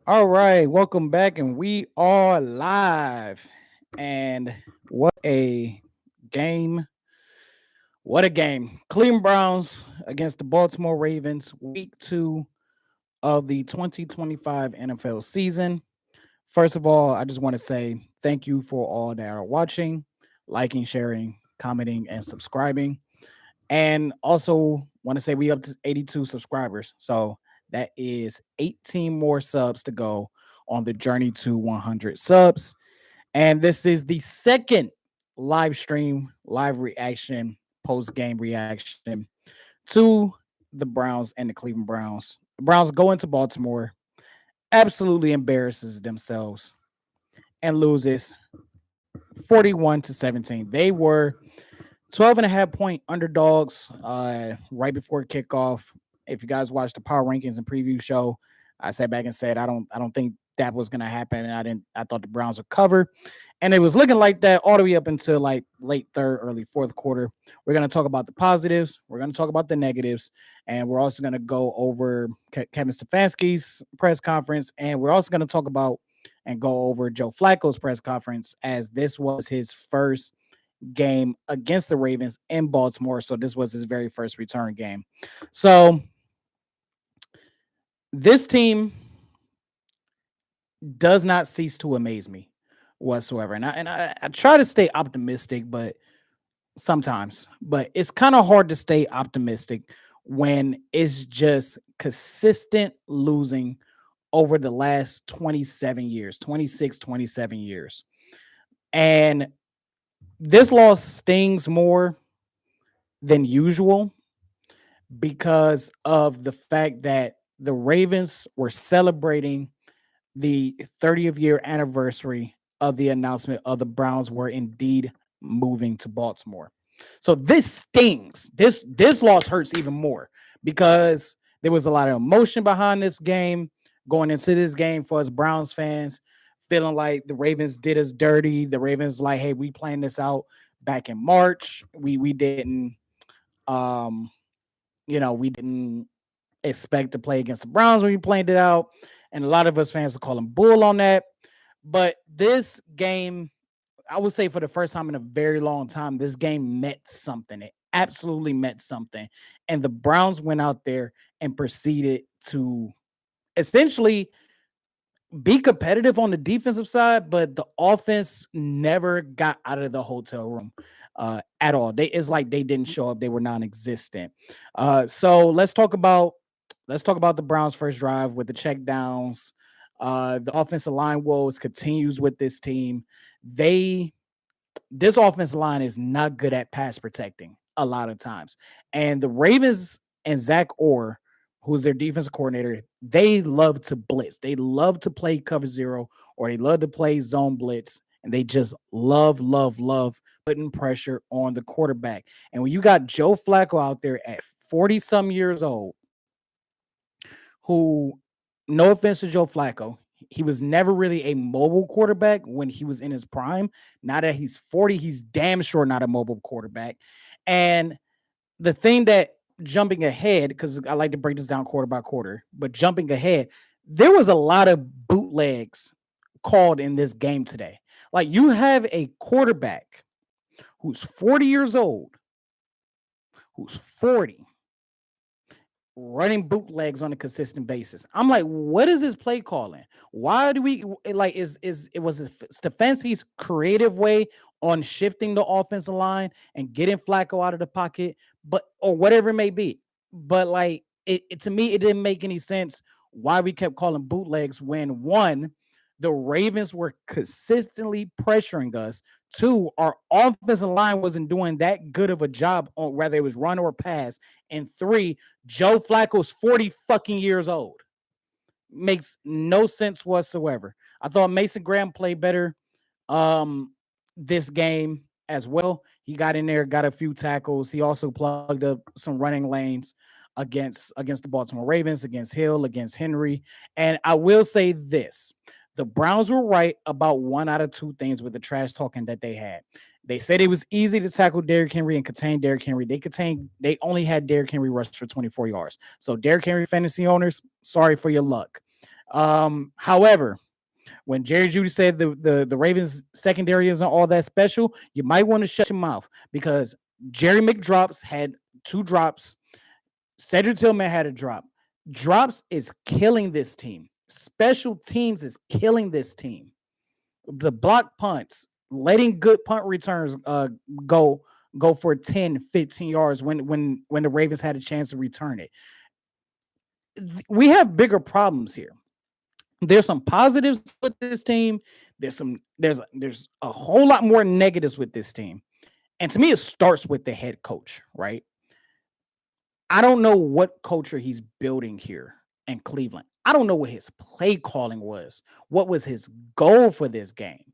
All right, welcome back, and we are live. And what a game! What a game! Cleveland Browns against the Baltimore Ravens, week 2 of the 2025 NFL season. First of all, I just want to say thank you for all that are watching, liking, sharing, commenting, and subscribing. And also want to say we up to 82 subscribers. So that is 18 more subs to go on the journey to 100 subs. And this is the second live stream, live reaction, post game reaction to the Browns and the Cleveland Browns. The Browns go into Baltimore, absolutely embarrasses themselves, and loses 41-17. They were 12 and a half point underdogs right before kickoff. If you guys watched the power rankings and preview show, I sat back and said I don't think that was gonna happen. And I thought the Browns would cover. And it was looking like that all the way up until like late third, early fourth quarter. We're gonna talk about the positives, we're gonna talk about the negatives, and we're also gonna go over Kevin Stefanski's press conference, and we're also gonna talk about and go over Joe Flacco's press conference, as this was his first game against the Ravens in Baltimore. So this was his very first return game. So this team does not cease to amaze me whatsoever. And I try to stay optimistic, but sometimes, but it's kind of hard to stay optimistic when it's just consistent losing over the last 27 years, 26, 27 years. And this loss stings more than usual because of the fact that the Ravens were celebrating the 30th year anniversary of the announcement of the Browns were indeed moving to Baltimore. So this stings. This loss hurts even more because there was a lot of emotion behind this game going into this game for us Browns fans, feeling like the Ravens did us dirty. The Ravens like, hey, we planned this out back in March. We didn't um we didn't expect to play against the Browns when we planned it out. And a lot of us fans are calling bull on that. But this game, I would say for the first time in a very long time, this game meant something. It absolutely meant something. And the Browns went out there and proceeded to essentially be competitive on the defensive side, but the offense never got out of the hotel room at all. It's like they didn't show up; they were non-existent. So let's talk about the Browns' first drive with the check downs. The offensive line woes continues with this team. They This offensive line is not good at pass protecting a lot of times. And the Ravens and Zach Orr, who's their defensive coordinator, they love to blitz. They love to play cover zero, or they love to play zone blitz. And they just love putting pressure on the quarterback. And when you got Joe Flacco out there at 40 some years old, who, no offense to Joe Flacco, he was never really a mobile quarterback when he was in his prime. Now that he's 40, he's damn sure not a mobile quarterback. And the thing that, jumping ahead, because I like to break this down quarter by quarter, but jumping ahead, there was a lot of bootlegs called in this game today. Like, you have a quarterback who's 40 years old, who's 40, running bootlegs on a consistent basis. I'm like, what is this play calling? Why do we like is it was Stefanski's creative way on shifting the offensive line and getting Flacco out of the pocket, but or whatever it may be. But like to me, it didn't make any sense why we kept calling bootlegs when one, the Ravens were consistently pressuring us. Two, our offensive line wasn't doing that good of a job on whether it was run or pass. And three, Joe Flacco's 40 fucking years old. Makes no sense whatsoever. I thought Mason Graham played better this game as well. He got in there, got a few tackles. He also plugged up some running lanes against the Baltimore Ravens, against Hill, against Henry. And I will say this. The Browns were right about one out of two things with the trash talking that they had. They said it was easy to tackle Derrick Henry and contain Derrick Henry. They only had Derrick Henry rush for 24 yards. So Derrick Henry fantasy owners, sorry for your luck. However, when Jerry Judy said the Ravens secondary isn't all that special, you might want to shut your mouth because Jerry McDrops had 2 drops. Cedric Tillman had a drop. Drops is killing this team. Special teams is killing this team. The block punts, letting good punt returns go go for 10, 15 yards when the Ravens had a chance to return it. We have bigger problems here. There's some positives with this team. There's a whole lot more negatives with this team. And to me, it starts with the head coach, right? I don't know what culture he's building here in Cleveland. I don't know what his play calling was. What was his goal for this game?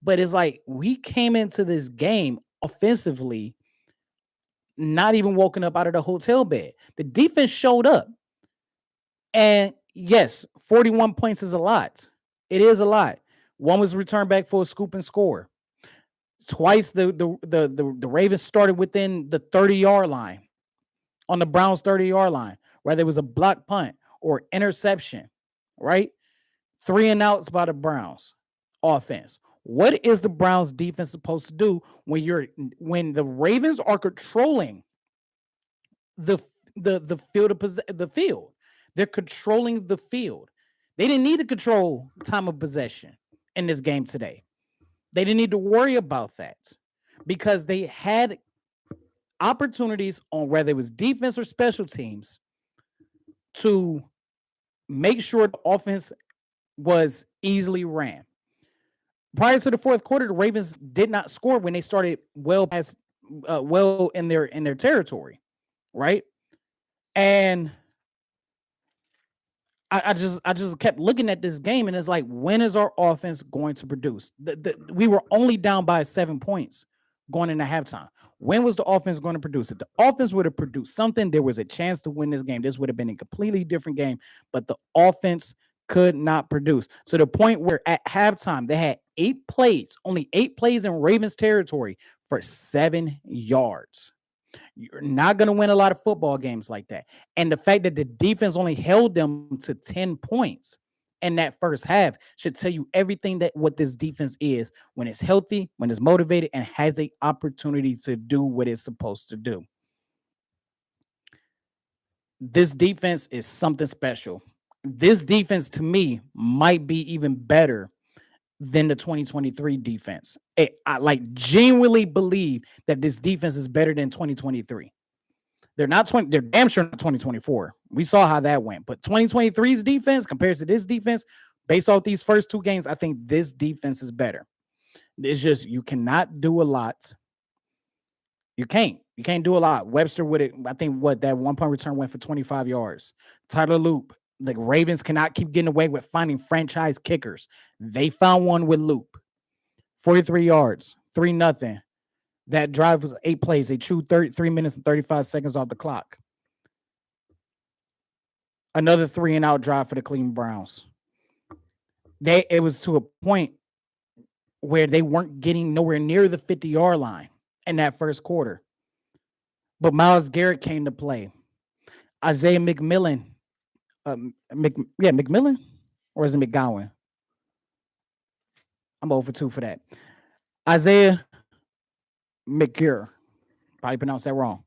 But it's like we came into this game offensively, not even woken up out of the hotel bed. The defense showed up. And yes, 41 points is a lot. It is a lot. One was returned back for a scoop and score. Twice the Ravens started within the 30-yard line on the Browns 30-yard line, whether it was a block punt or interception, right? 3 and outs by the Browns offense. What is the Browns defense supposed to do when the Ravens are controlling the the field? They're controlling the field. They didn't need to control time of possession in this game today. They didn't need to worry about that because they had opportunities on whether it was defense or special teams to make sure the offense was easily ran. Prior to the fourth quarter, the Ravens did not score when they started well past well in their territory, right? And I just kept looking at this game, and it's like, when is our offense going to produce? We were only down by 7 points going into halftime. When was the offense going to produce? If the offense would have produced something, there was a chance to win this game. This would have been a completely different game, but the offense could not produce. To the point where at halftime, they had 8 plays, only 8 plays in Ravens territory for 7 yards. You're not going to win a lot of football games like that. And the fact that the defense only held them to 10 points in that first half should tell you everything that what this defense is when it's healthy, when it's motivated, and has the opportunity to do what it's supposed to do. This defense is something special. This defense, to me, might be even better than the 2023 defense. I like genuinely believe that this defense is better than 2023. They're damn sure not 2024. We saw how that went. But 2023's defense compared to this defense, based off these first 2 games, I think this defense is better. It's just you cannot do a lot. You can't do a lot. Webster would it, I think what that 1 punt return went for 25 yards. Tyler Loop, the Ravens cannot keep getting away with finding franchise kickers. They found one with Loop. 43 yards, 3-0. That drive was 8 plays. They chewed 3 minutes and 35 seconds off the clock. Another 3-and-out drive for the Cleveland Browns. It was to a point where they weren't getting nowhere near the 50-yard line in that first quarter. But Myles Garrett came to play. Isaiah McMillan. McMillan? Or is it McGowan? I'm over 2 for that. Isaiah McGuire. Probably pronounced that wrong.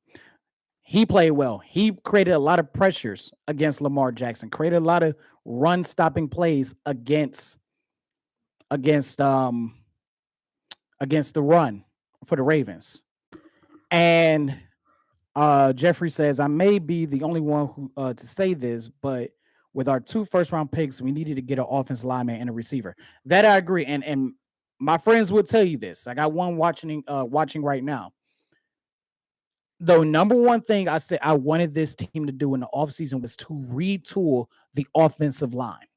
He played well. He created a lot of pressures against Lamar Jackson, created a lot of run-stopping plays against the run for the Ravens. And Jeffrey says, I may be the only one who to say this, but with our 2 first-round picks, we needed to get an offensive lineman and a receiver. That I agree. And my friends will tell you this. I got one watching right now. The number one thing I said I wanted this team to do in the offseason was to retool the offensive line.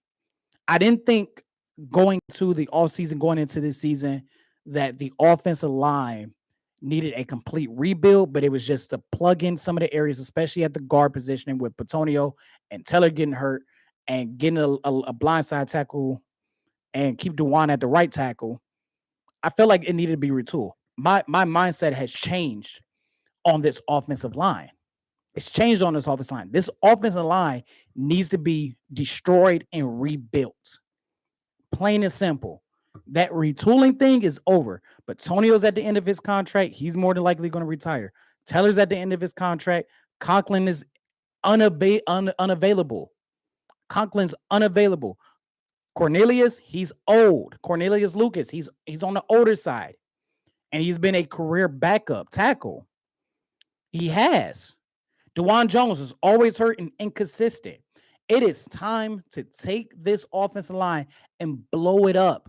I didn't think going into this season, that the offensive line needed a complete rebuild, but it was just to plug in some of the areas, especially at the guard positioning with Petonio and Teller getting hurt and getting a blindside tackle and keep Dewan at the right tackle. I felt like it needed to be retooled. My mindset has changed on this offensive line. It's changed on this offensive line. This offensive line needs to be destroyed and rebuilt. Plain and simple. That retooling thing is over. But Tonio's at the end of his contract. He's more than likely going to retire. Taylor's at the end of his contract. Conklin is unavailable. Conklin's unavailable. Cornelius, he's old. Cornelius Lucas, he's on the older side. And he's been a career backup tackle. He has. DeJuan Jones is always hurt and inconsistent. It is time to take this offensive line and blow it up.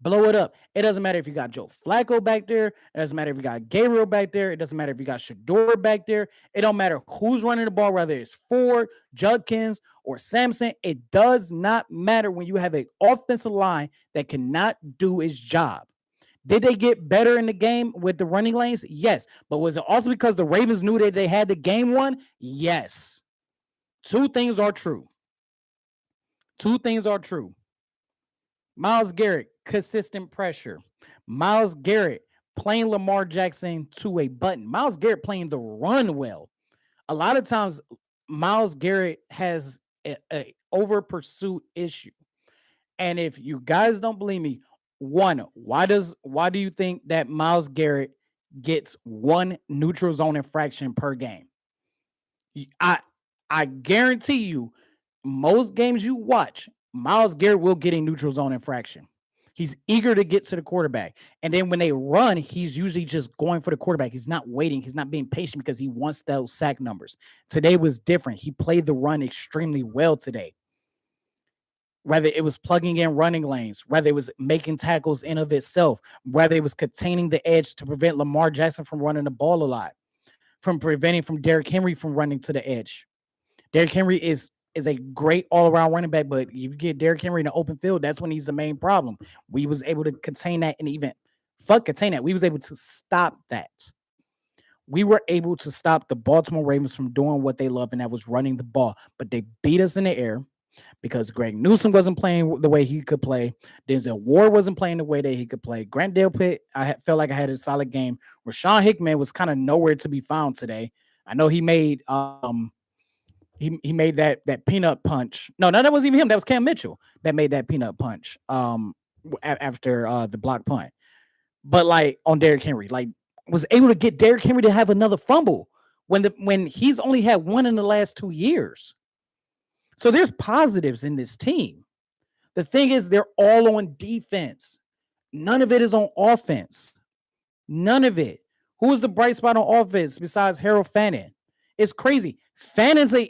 Blow it up. It doesn't matter if you got Joe Flacco back there. It doesn't matter if you got Gabriel back there. It doesn't matter if you got Shador back there. It don't matter who's running the ball, whether it's Ford, Judkins, or Sampson. It does not matter when you have an offensive line that cannot do its job. Did they get better in the game with the running lanes? Yes. But was it also because the Ravens knew that they had the game won? Yes. Two things are true. Two things are true. Myles Garrett, consistent pressure. Myles Garrett playing Lamar Jackson to a button. Myles Garrett playing the run well. A lot of times, Myles Garrett has a over pursuit issue. And if you guys don't believe me, one, why do you think that Myles Garrett gets one neutral zone infraction per game? I guarantee you, most games you watch, Myles Garrett will get a neutral zone infraction. He's eager to get to the quarterback. And then when they run, he's usually just going for the quarterback. He's not waiting. He's not being patient because he wants those sack numbers. Today was different. He played the run extremely well today. Whether it was plugging in running lanes, whether it was making tackles in of itself, whether it was containing the edge to prevent Lamar Jackson from running the ball a lot, from preventing from Derrick Henry from running to the edge. Derrick Henry is a great all-around running back, but if you get Derrick Henry in the open field, that's when he's the main problem. We was able to contain that and even contain that. We was able to stop that. We were able to stop the Baltimore Ravens from doing what they love, and that was running the ball. But they beat us in the air because Greg Newsome wasn't playing the way he could play. Denzel Ward wasn't playing the way that he could play. Grant Delpit, felt like I had a solid game. Rashawn Hickman was kind of nowhere to be found today. I know he made he made that peanut punch. No, that wasn't even him. That was Cam Mitchell that made that peanut punch after the block punt. But like on Derrick Henry, like was able to get Derrick Henry to have another fumble when he's only had one in the last 2 years. So there's positives in this team. The thing is, they're all on defense. None of it is on offense. None of it. Who is the bright spot on offense besides Harold Fannin? It's crazy. Fannin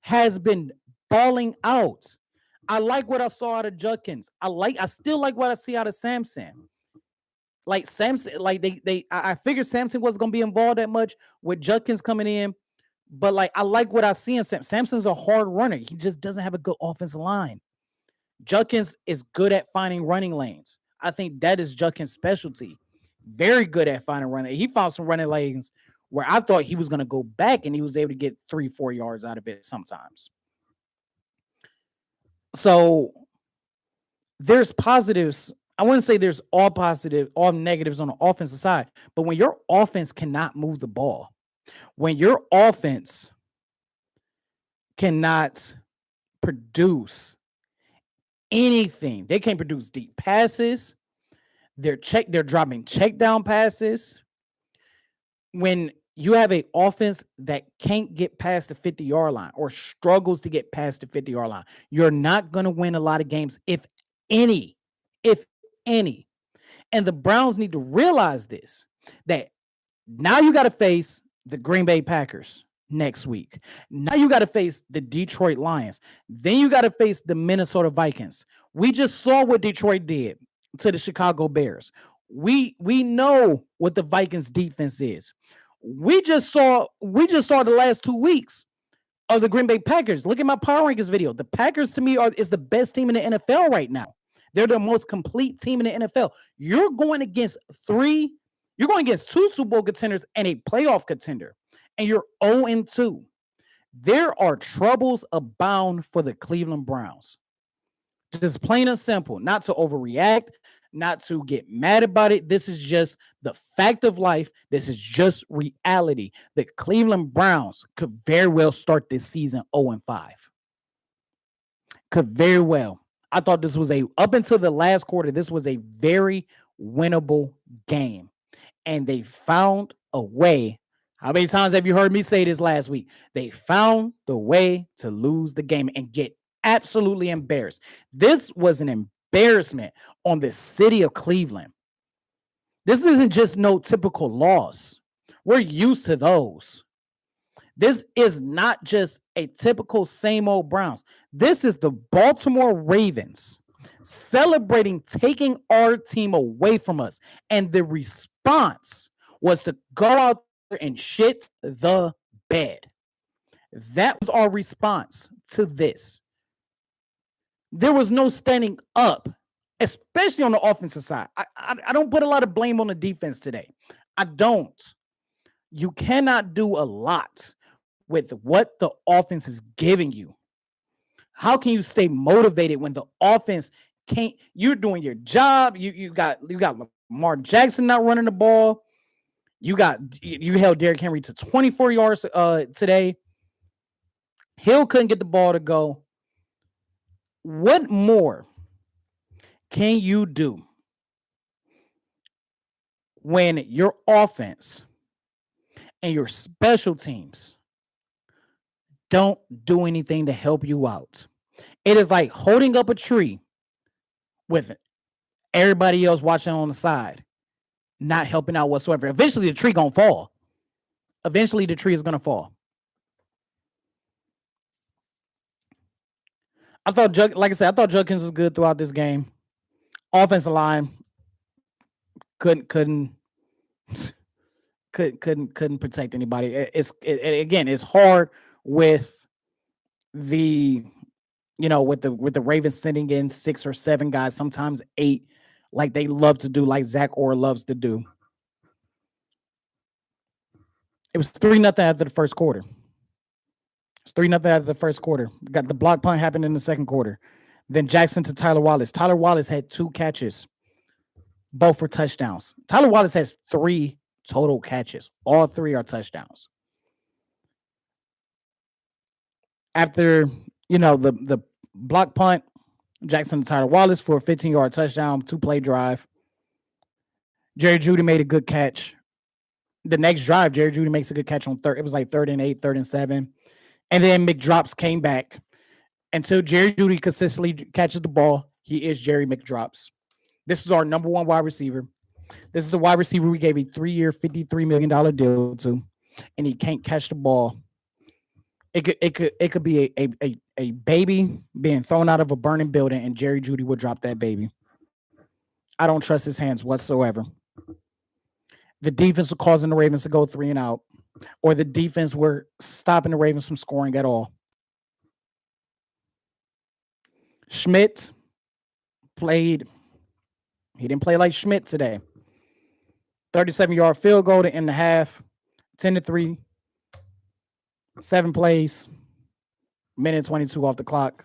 has been balling out. I like what I saw out of Judkins. I still like what I see out of Sampson. Like Sampson, like I figured Sampson wasn't gonna be involved that much with Judkins coming in. But like I like what I see in Sampson's a hard runner. He just doesn't have a good offensive line. Judkins is good at finding running lanes. I think that is Judkins' specialty. Very good at finding running. He found some running lanes where I thought he was going to go back and he was able to get 3-4 yards out of it sometimes. So there's positives. I wouldn't say there's all positive, all negatives on the offensive side, but when your offense cannot move the ball, when your offense cannot produce anything, they can't produce deep passes. They're dropping check down passes. When you have an offense that can't get past the 50-yard line or struggles to get past the 50-yard line, you're not going to win a lot of games, if any. And the Browns need to realize this, that now you got to face the Green Bay Packers next week. Now you got to face the Detroit Lions. Then you got to face the Minnesota Vikings. We just saw what Detroit did to the Chicago Bears. We know what the Vikings defense is. We just saw the last 2 weeks of the Green Bay Packers. Look at my Power Rankings video. The Packers to me is the best team in the NFL right now. They're the most complete team in the NFL. You're going against two Super Bowl contenders and a playoff contender, and you're 0-2. There are troubles abound for the Cleveland Browns. Just plain and simple, not to overreact, not to get mad about it. This is just the fact of life. This is just reality. The Cleveland Browns could very well start this season 0-5. Could very well. I thought this was up until the last quarter, this was a very winnable game. And they found a way. How many times have you heard me say this last week? They found the way to lose the game and get absolutely embarrassed. This was an embarrassment on the city of Cleveland. This isn't just no typical loss. We're used to those. This is not just a typical same old Browns. This is the Baltimore Ravens celebrating taking our team away from us. And the response was to go out there and shit the bed. That was our response to this. There was no standing up, especially on the offensive side. I don't put a lot of blame on the defense today. I don't. You cannot do a lot with what the offense is giving you. How can you stay motivated when the offense can't? You're doing your job. You got Lamar Jackson not running the ball. You held Derrick Henry to 24 yards today. Hill couldn't get the ball to go. What more can you do when your offense and your special teams don't do anything to help you out? It is like holding up a tree with everybody else watching on the side, not helping out whatsoever. Eventually, the tree gonna fall. Eventually, the tree is gonna fall. I thought, like I said, I thought Judkins was good throughout this game. Offensive line couldn't protect anybody. Again, it's hard with the with the Ravens sending in 6 or 7 guys, sometimes 8, like they love to do, like Zach Orr loves to do. It was 3-0 after the first quarter. It's 3-0 after the first quarter. Got the block punt happened in the second quarter. Then Jackson to Tyler Wallace. Tyler Wallace had 2 catches, both for touchdowns. Tyler Wallace has 3 total catches. All 3 are touchdowns. After, the block punt, Jackson to Tyler Wallace for a 15-yard touchdown, 2-play drive. Jerry Jeudy made a good catch. The next drive, Jerry Jeudy makes a good catch on third. It was like 3rd and 8, 3rd and 7. And then McDrops came back. Until Jerry Jeudy consistently catches the ball, he is Jerry McDrops. This is our number 1 wide receiver. This is the wide receiver we gave a 3-year, $53 million deal to, and he can't catch the ball. It could be a baby being thrown out of a burning building, and Jerry Jeudy would drop that baby. I don't trust his hands whatsoever. The defense was causing the Ravens to go 3 and out, or the defense were stopping the Ravens from scoring at all. Schmidt played. He didn't play like Schmidt today. 37-yard field goal to end the half. 10-3. 7 plays. Minute 22 off the clock.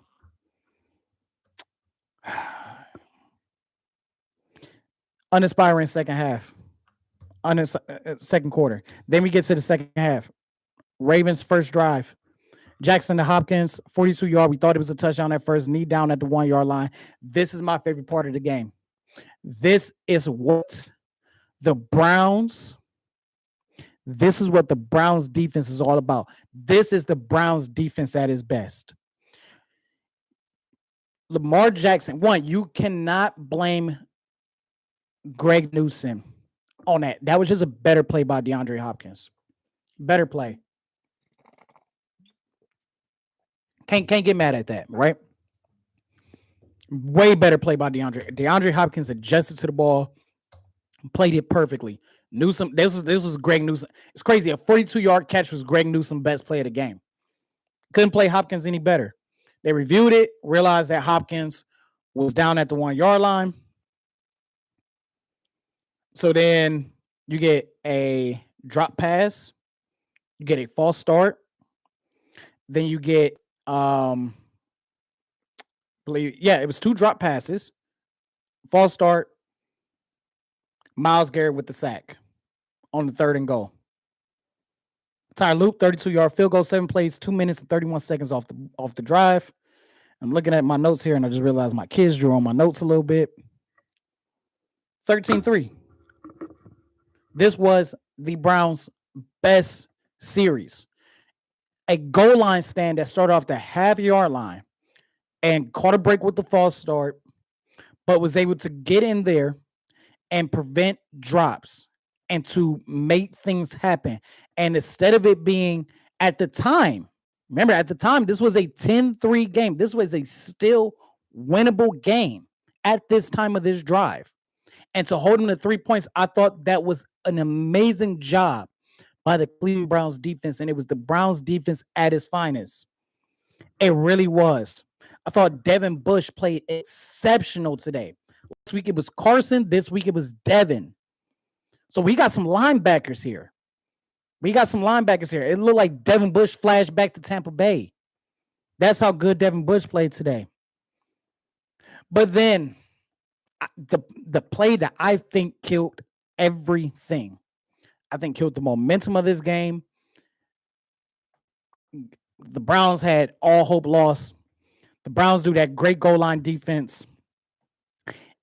Uninspiring second half. Second quarter. Then we get to the second half. Ravens first drive. Jackson to Hopkins, 42-yard. We thought it was a touchdown at first. Knee down at the 1-yard line. This is my favorite part of the game. This is what the Browns defense is all about. This is the Browns defense at its best. Lamar Jackson, you cannot blame Greg Newsome on that. That was just a better play by DeAndre Hopkins. Better play. Can't get mad at that, right? Way better play by DeAndre. DeAndre Hopkins adjusted to the ball, played it perfectly. Newsome, this was Greg Newsome. It's crazy. A 42-yard catch was Greg Newsome's best play of the game. Couldn't play Hopkins any better. They reviewed it, realized that Hopkins was down at the 1-yard line. So then you get a drop pass, you get a false start, then you get it was 2 drop passes, false start, Myles Garrett with the sack on the 3rd and goal. Ty Loop, 32-yard field goal, 7 plays, 2 minutes and 31 seconds off the drive. I'm looking at my notes here, and I just realized my kids drew on my notes a little bit. 13-3. This was the Browns' best series. A goal line stand that started off the half-yard line and caught a break with the false start, but was able to get in there and prevent drops and to make things happen. And instead of it being at the time, remember at the time, this was a 10-3 game. This was a still winnable game at this time of this drive. And to hold them to 3 points, I thought that was an amazing job by the Cleveland Browns defense. And it was the Browns defense at its finest. It really was. I thought Devin Bush played exceptional today. Last week it was Carson. This week it was Devin. So we got some linebackers here. It looked like Devin Bush flashed back to Tampa Bay. That's how good Devin Bush played today. But then the play that I think killed everything. I think killed the momentum of this game. The Browns had all hope lost. The Browns do that great goal line defense.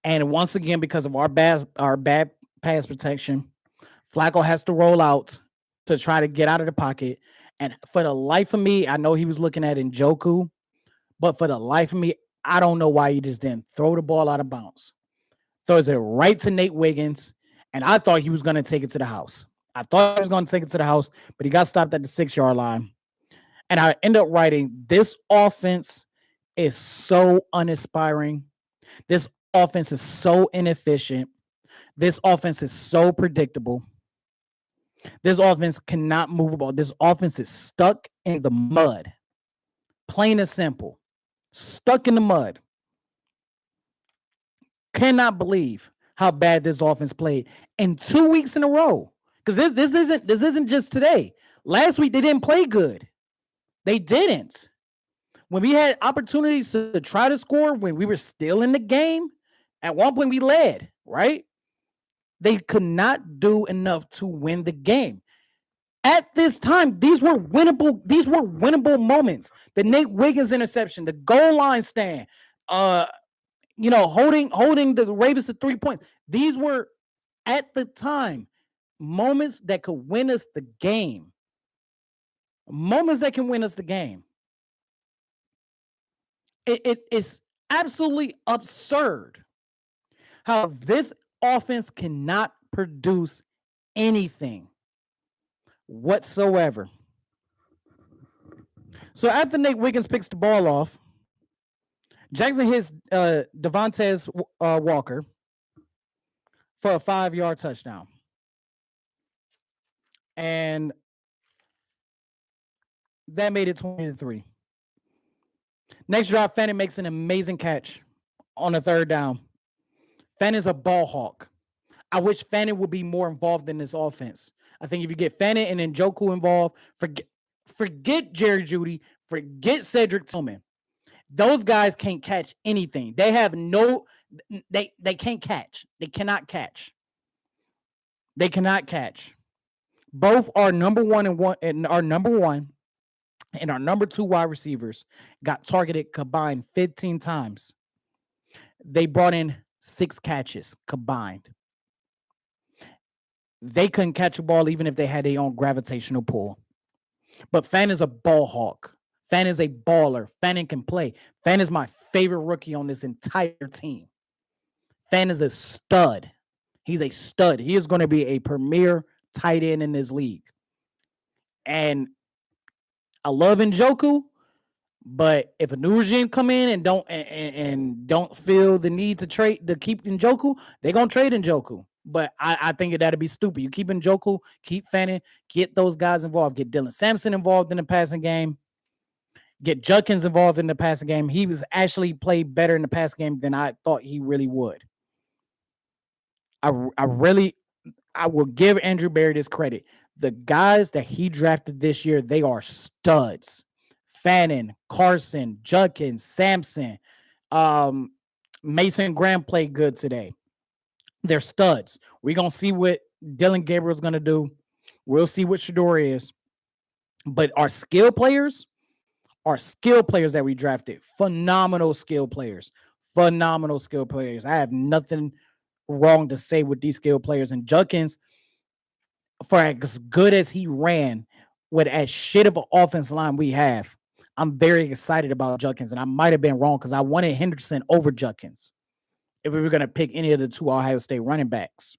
And once again, because of our bad pass protection, Flacco has to roll out to try to get out of the pocket. And for the life of me, I know he was looking at Njoku, but for the life of me, I don't know why he just didn't throw the ball out of bounds. Throws it right to Nate Wiggins, and I thought he was going to take it to the house. But he got stopped at the 6-yard line. And I end up writing, this offense is so uninspiring. This offense is so inefficient. This offense is so predictable. This offense cannot move the ball. This offense is stuck in the mud. Plain and simple. Stuck in the mud. Cannot believe how bad this offense played in 2 weeks in a row. Because this isn't just today. Last week they didn't play good. They didn't. When we had opportunities to try to score, when we were still in the game, at one point we led, right? They could not do enough to win the game. At this time, these were winnable moments. The Nate Wiggins interception, the goal line stand, holding the Ravens to 3 points. These were at the time moments that could win us the game. Moments that can win us the game. It is absolutely absurd how this offense cannot produce anything whatsoever. So after Nate Wiggins picks the ball off, Jackson hits Devontae Walker for a 5-yard touchdown. And that made it 20-3. Next drive, Fannin makes an amazing catch on a 3rd down. Fannin's a ball hawk. I wish Fannin would be more involved in this offense. I think if you get Fannin and Njoku involved, forget Jerry Jeudy, forget Cedric Tillman. Those guys can't catch anything. They have they can't catch. They cannot catch. They cannot catch. Both our number one and our number 2 wide receivers got targeted combined 15 times. They brought in 6 catches combined. They couldn't catch a ball even if they had their own gravitational pull. But Fannin is a ball hawk. Fannin is a baller. Fannin can play. Fannin is my favorite rookie on this entire team. Fannin is a stud. He's a stud. He is going to be a premier tight end in this league. And I love Njoku, but if a new regime come in and don't feel the need to keep Njoku, they're gonna trade Njoku. But I think that'd be stupid. You keep Njoku, keep Fannin, get those guys involved, get Dylan Sampson involved in the passing game, get Judkins involved in the passing game. He was actually played better in the passing game than I thought he really would. I will give Andrew Berry this credit. The guys that he drafted this year, they are studs. Fannin, Carson, Judkins, Sampson, Mason Graham played good today. They're studs. We're gonna see what Dylan Gabriel's gonna do. We'll see what Shador is. But our skill players that we drafted, phenomenal skill players. Phenomenal skill players. I have nothing wrong to say with these skill players. And Judkins, for as good as he ran with as shit of an offense line we have, I'm very excited about Judkins. And I might have been wrong because I wanted Henderson over Judkins if we were going to pick any of the two Ohio State running backs.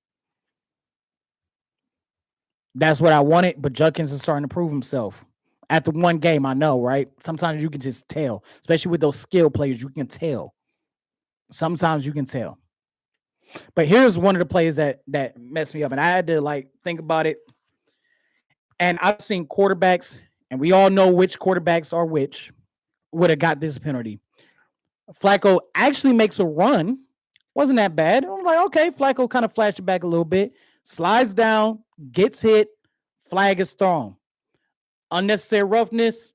That's what I wanted, but Judkins is starting to prove himself. After one game, I know, right? Sometimes you can just tell, especially with those skill players, you can tell. Sometimes you can tell. But here's one of the plays that messed me up, and I had to like think about it. And I've seen quarterbacks, and we all know which quarterbacks are which, would have got this penalty. Flacco actually makes a run. Wasn't that bad. I'm like, okay, Flacco kind of flashed it back a little bit, slides down, gets hit, flag is thrown. Unnecessary roughness,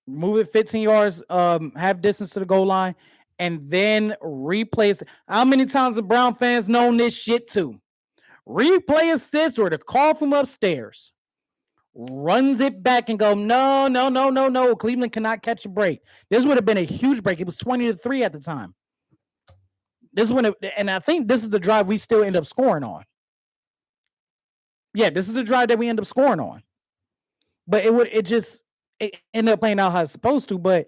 move it 15 yards, half distance to the goal line, and then replays. How many times the Brown fans known this shit too? Replay assist or the call from upstairs. Runs it back and go, no. Cleveland cannot catch a break. This would have been a huge break. It was 20-3 at the time. This one, and I think this is the drive we still end up scoring on. Yeah, this is the drive that we end up scoring on. But it ended up playing out how it's supposed to. But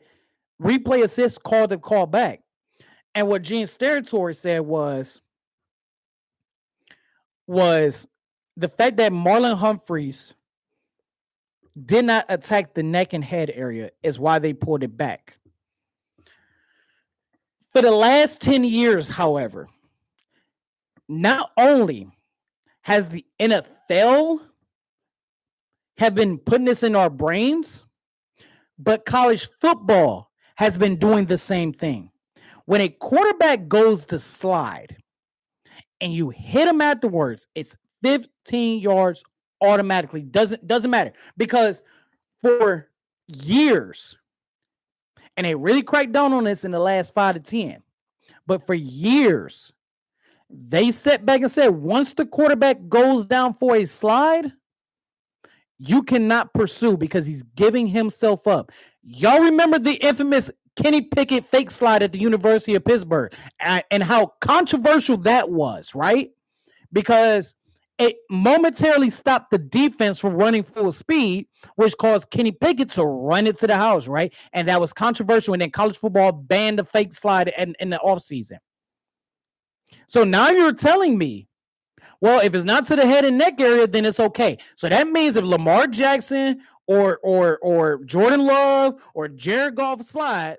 replay assist called the call back. And what Gene Steratore said was the fact that Marlon Humphreys did not attack the neck and head area is why they pulled it back. For the last 10 years, however, not only has the NFL have been putting this in our brains, but college football has been doing the same thing. When a quarterback goes to slide and you hit him afterwards, it's 15 yards automatically. Doesn't matter, because for years, and they really cracked down on this in the last 5 to 10, but for years, they sat back and said, once the quarterback goes down for a slide, you cannot pursue because he's giving himself up. Y'all remember the infamous Kenny Pickett fake slide at the University of Pittsburgh and how controversial that was, right? Because it momentarily stopped the defense from running full speed, which caused Kenny Pickett to run it to the house, right? And that was controversial. And then college football banned the fake slide in the offseason. So now you're telling me, well, if it's not to the head and neck area, then it's okay. So that means if Lamar Jackson or Jordan Love or Jared Goff slide,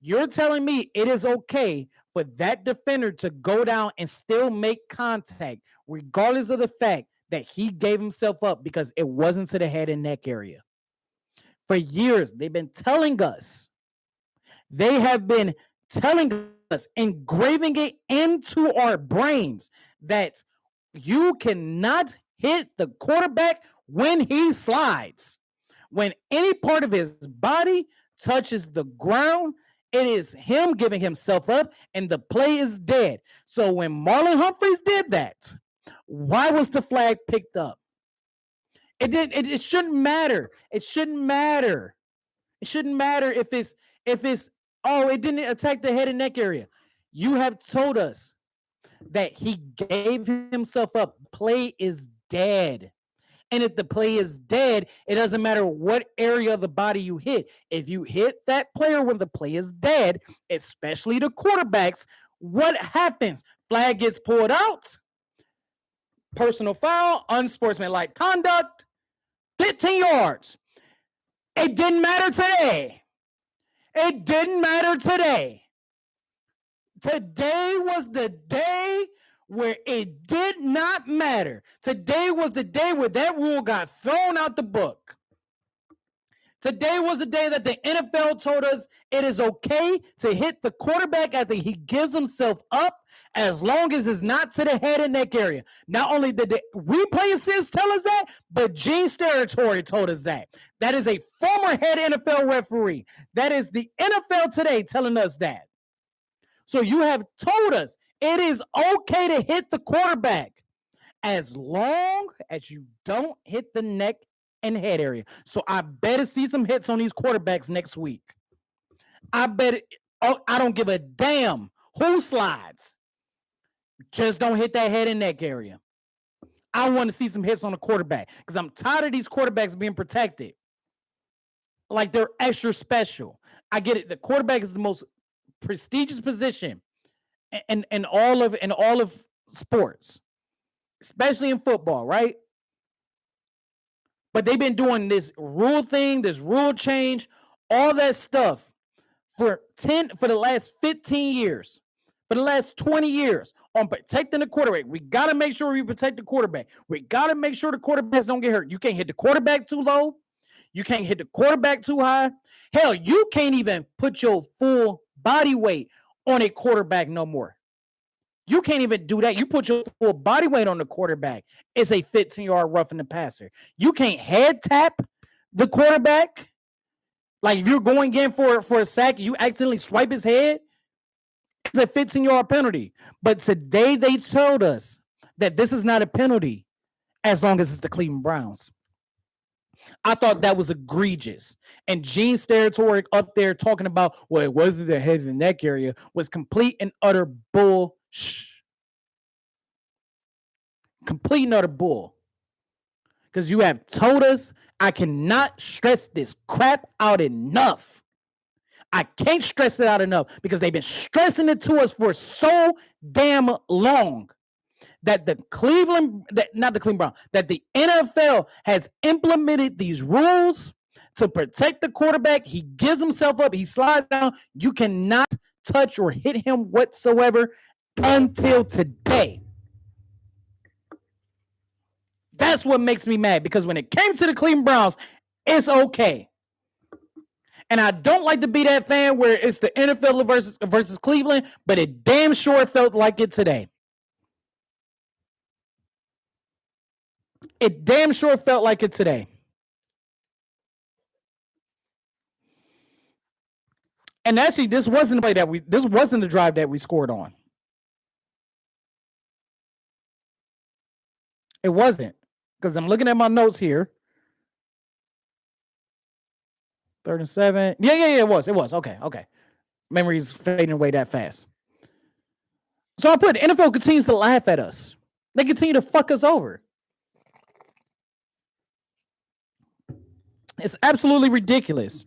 you're telling me it is okay for that defender to go down and still make contact, regardless of the fact that he gave himself up because it wasn't to the head and neck area. For years, they've been telling us. They have been telling us, engraving it into our brains that you cannot hit the quarterback when he slides. When any part of his body touches the ground, it is him giving himself up and the play is dead. So when Marlon Humphreys did that, why was the flag picked up? It shouldn't matter. It shouldn't matter. It shouldn't matter if it's it didn't attack the head and neck area. You have told us that he gave himself up. Play is dead. And if the play is dead, it doesn't matter what area of the body you hit. If you hit that player when the play is dead, especially the quarterbacks, what happens? Flag gets pulled out. Personal foul, unsportsmanlike conduct, 15 yards. It didn't matter today. It didn't matter today. Today was the day where it did not matter. Today was the day where that rule got thrown out the book. Today was the day that the NFL told us it is okay to hit the quarterback after he gives himself up, as long as it's not to the head and neck area. Not only did the replay assist tell us that, but Gene Steratore told us that. That is a former head NFL referee. That is the NFL today telling us that. So you have told us It is okay to hit the quarterback as long as you don't hit the neck and head area. So I better see some hits on these quarterbacks next week. I bet it, oh, I don't give a damn who slides. Just don't hit that head and neck area. I want to see some hits on the quarterback because I'm tired of these quarterbacks being protected like they're extra special. I get it. The quarterback is the most prestigious position in all of sports, especially in football, right? But they've been doing this rule thing, this rule change, all that stuff for the last 15 years, for the last 20 years on protecting the quarterback. We got to make sure we protect the quarterback. We got to make sure the quarterbacks don't get hurt. You can't hit the quarterback too low. You can't hit the quarterback too high. Hell, you can't even put your full body weight on a quarterback no more. You can't even do that. You put your full body weight on the quarterback. It's a 15-yard roughing the passer. You can't head tap the quarterback. Like if you're going in for a sack, you accidentally swipe his head, it's a 15-yard penalty. But today they told us that this is not a penalty as long as it's the Cleveland Browns. I thought that was egregious. And Gene Steratore up there talking about, well, it wasn't the head and neck area, was complete and utter bull. Complete and utter bull. Because you have told us, I cannot stress this crap out enough. I can't stress it out enough because they've been stressing it to us for so damn long that the NFL has implemented these rules to protect the quarterback. He gives himself up. He slides down. You cannot touch or hit him whatsoever until today. That's what makes me mad because when it came to the Cleveland Browns, it's okay. And I don't like to be that fan where it's the NFL versus Cleveland, but it damn sure felt like it today. It damn sure felt like it today. And actually, this wasn't the drive that we scored on. It wasn't. Because I'm looking at my notes here. 3rd and 7. Yeah, it was. Okay. Memory's fading away that fast. So I put NFL continues to laugh at us. They continue to fuck us over. It's absolutely ridiculous.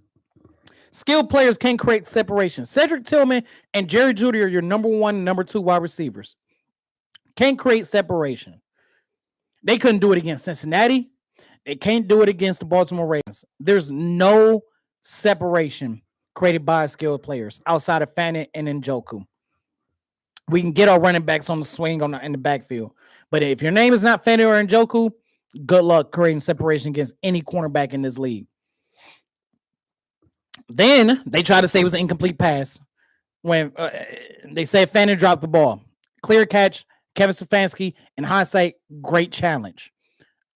Skilled players can't create separation. Cedric Tillman and Jerry Jeudy are your number 1 and number 2 wide receivers. Can't create separation. They couldn't do it against Cincinnati. They can't do it against the Baltimore Ravens. There's no separation created by skilled players outside of Fant and Njoku. We can get our running backs on the swing in the backfield. But if your name is not Fant or Njoku, good luck creating separation against any cornerback in this league. Then they try to say it was an incomplete pass when they said Fant dropped the ball. Clear catch. Kevin Stefanski, in hindsight, great challenge.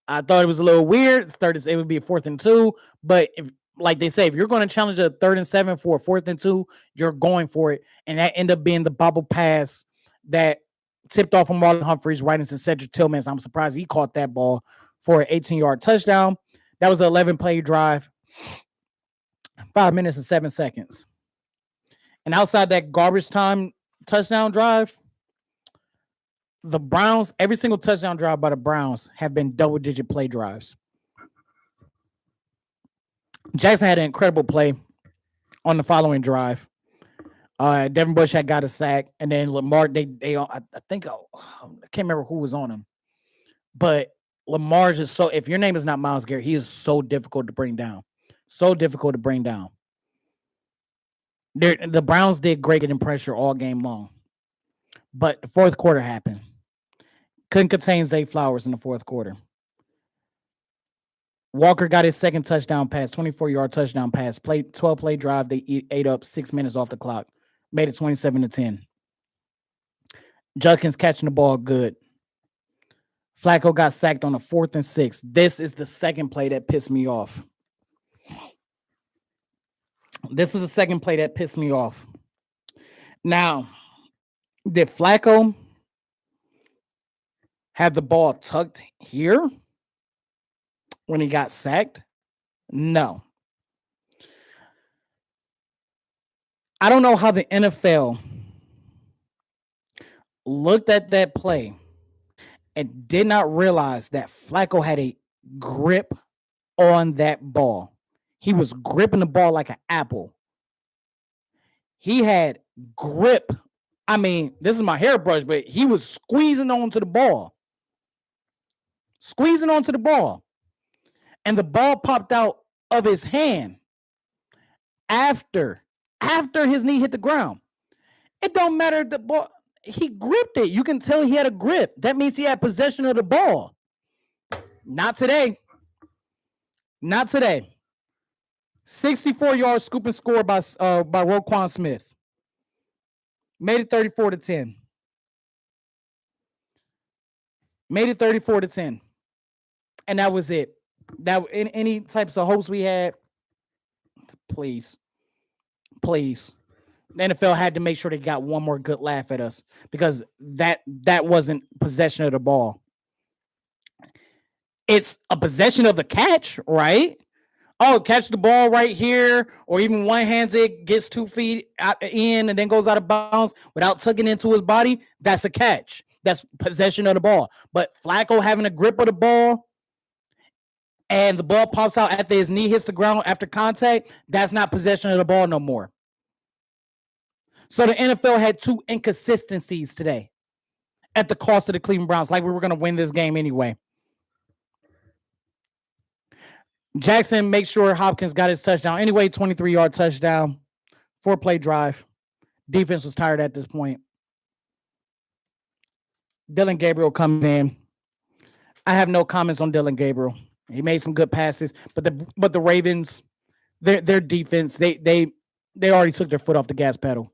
I thought it was a little weird. It would be a 4th and 2, but if, like they say, if you're going to challenge a 3rd and 7 for a 4th and 2, you're going for it. And that ended up being the bobble pass that tipped off from Marlon Humphreys right into Cedric Tillman. So I'm surprised he caught that ball for an 18-yard touchdown. That was an 11-play drive, 5 minutes and 7 seconds. And outside that garbage time touchdown drive, the Browns, every single touchdown drive by the Browns have been double-digit play drives. Jackson had an incredible play on the following drive. Devin Bush had got a sack, and then Lamar, I can't remember who was on him, but Lamar's just so, if your name is not Myles Garrett, he is so difficult to bring down. So difficult to bring down. The Browns did great getting pressure all game long, but the 4th quarter happened. Couldn't contain Zay Flowers in the 4th quarter. Walker got his second touchdown pass, 24-yard touchdown pass. Played 12-play drive. They ate up 6 minutes off the clock. Made it 27-10. Judkins catching the ball good. Flacco got sacked on a 4th and 6. This is the second play that pissed me off. Now, Did Flacco have the ball tucked here when he got sacked? No. I don't know how the NFL looked at that play and did not realize that Flacco had a grip on that ball. He was gripping the ball like an apple. He had grip. I mean, this is my hairbrush, but he was squeezing onto the ball. Squeezing onto the ball. And the ball popped out of his hand after his knee hit the ground. It don't matter the ball. He gripped it. You can tell he had a grip. That means he had possession of the ball. Not today. Not today. 64-yard scoop and score by Roquan Smith. Made it 34-10. Made it 34-10. And that was it. That in any types of hopes we had, please. The NFL had to make sure they got one more good laugh at us because that wasn't possession of the ball. It's a possession of the catch, right? Oh, catch the ball right here, or even one hands it, gets 2 feet out in, and then goes out of bounds without tucking into his body. That's a catch. That's possession of the ball. But Flacco having a grip of the ball and the ball pops out after his knee hits the ground after contact, that's not possession of the ball no more. So the NFL had 2 inconsistencies today at the cost of the Cleveland Browns, like we were going to win this game anyway. Jackson makes sure Hopkins got his touchdown. Anyway, 23-yard touchdown, 4-play drive. Defense was tired at this point. Dillon Gabriel comes in. I have no comments on Dillon Gabriel. He made some good passes, but the Ravens, their defense, they already took their foot off the gas pedal.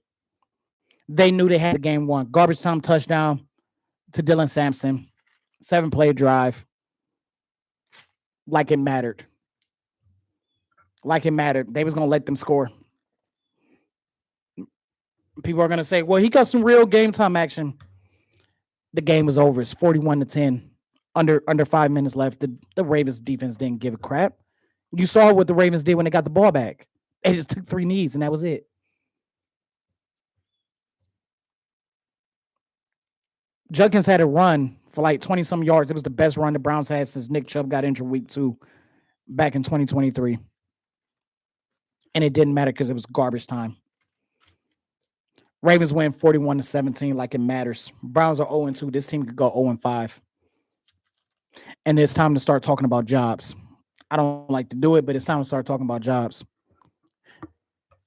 They knew they had the game won. Garbage time touchdown to Dylan Sampson. 7-play drive. Like it mattered. Like it mattered. They was going to let them score. People are going to say, well, he got some real game time action. The game was over. It's 41-10. Under 5 minutes left. The Ravens defense didn't give a crap. You saw what the Ravens did when they got the ball back. They just took 3 knees, and that was it. Judkins had a run for like 20-some yards. It was the best run the Browns had since Nick Chubb got injured week 2 back in 2023. And it didn't matter because it was garbage time. Ravens win 41-17 like it matters. Browns are 0-2. This team could go 0-5. And it's time to start talking about jobs. I don't like to do it, but it's time to start talking about jobs.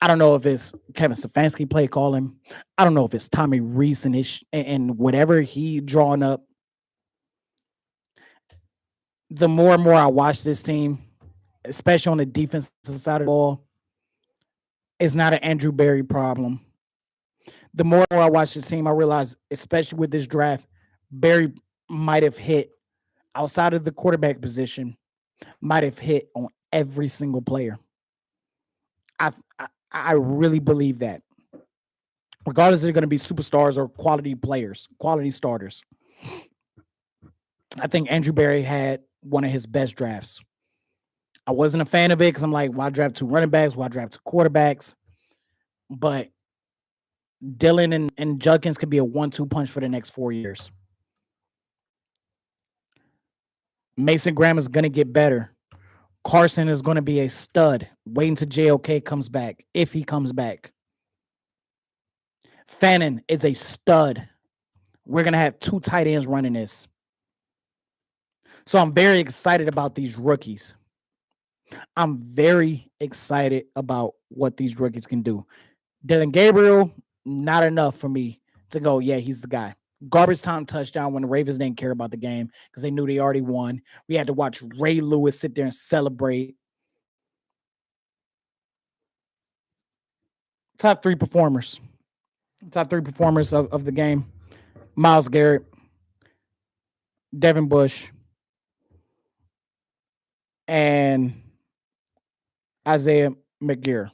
I don't know if it's Kevin Stefanski play calling. I don't know if it's Tommy Rees and whatever he drawing up. The more and more I watch this team, especially on the defensive side of the ball, it's not an Andrew Berry problem. The more I watch this team, I realize, especially with this draft, Berry might have hit outside of the quarterback position, might have hit on every single player. I really believe that. Regardless if they're going to be superstars or quality players, quality starters. I think Andrew Berry had one of his best drafts. I wasn't a fan of it because I'm like, why draft 2 running backs? Why draft 2 quarterbacks? But Dillon and Judkins could be a 1-2 punch for the next 4 years. Mason Graham is going to get better. Carson is going to be a stud. Wait until JOK comes back, if he comes back. Fannin is a stud. We're going to have 2 tight ends running this. So I'm very excited about these rookies. I'm very excited about what these rookies can do. Dillon Gabriel, not enough for me to go, yeah, he's the guy. Garbage time touchdown when the Ravens didn't care about the game because they knew they already won. We had to watch Ray Lewis sit there and celebrate. Top 3 performers. Top 3 performers of the game. Myles Garrett, Devin Bush, and Isaiah McGuire.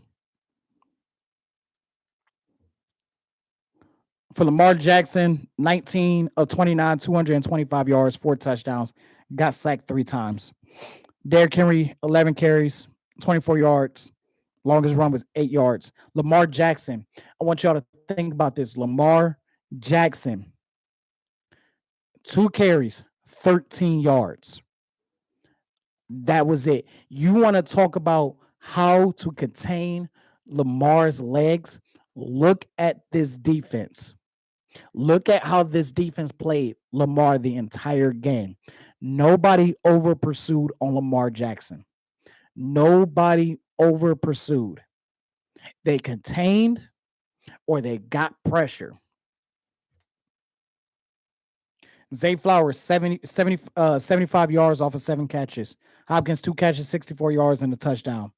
For Lamar Jackson, 19 of 29, 225 yards, 4 touchdowns, got sacked 3 times. Derrick Henry, 11 carries, 24 yards. Longest run was 8 yards. Lamar Jackson, I want y'all to think about this. Lamar Jackson, 2 carries, 13 yards. That was it. You want to talk about how to contain Lamar's legs? Look at this defense. Look at how this defense played Lamar the entire game. Nobody over pursued on Lamar Jackson. Nobody over pursued. They contained or they got pressure. Zay Flowers, 75 yards off of 7 catches. Hopkins, 2 catches, 64 yards, and a touchdown.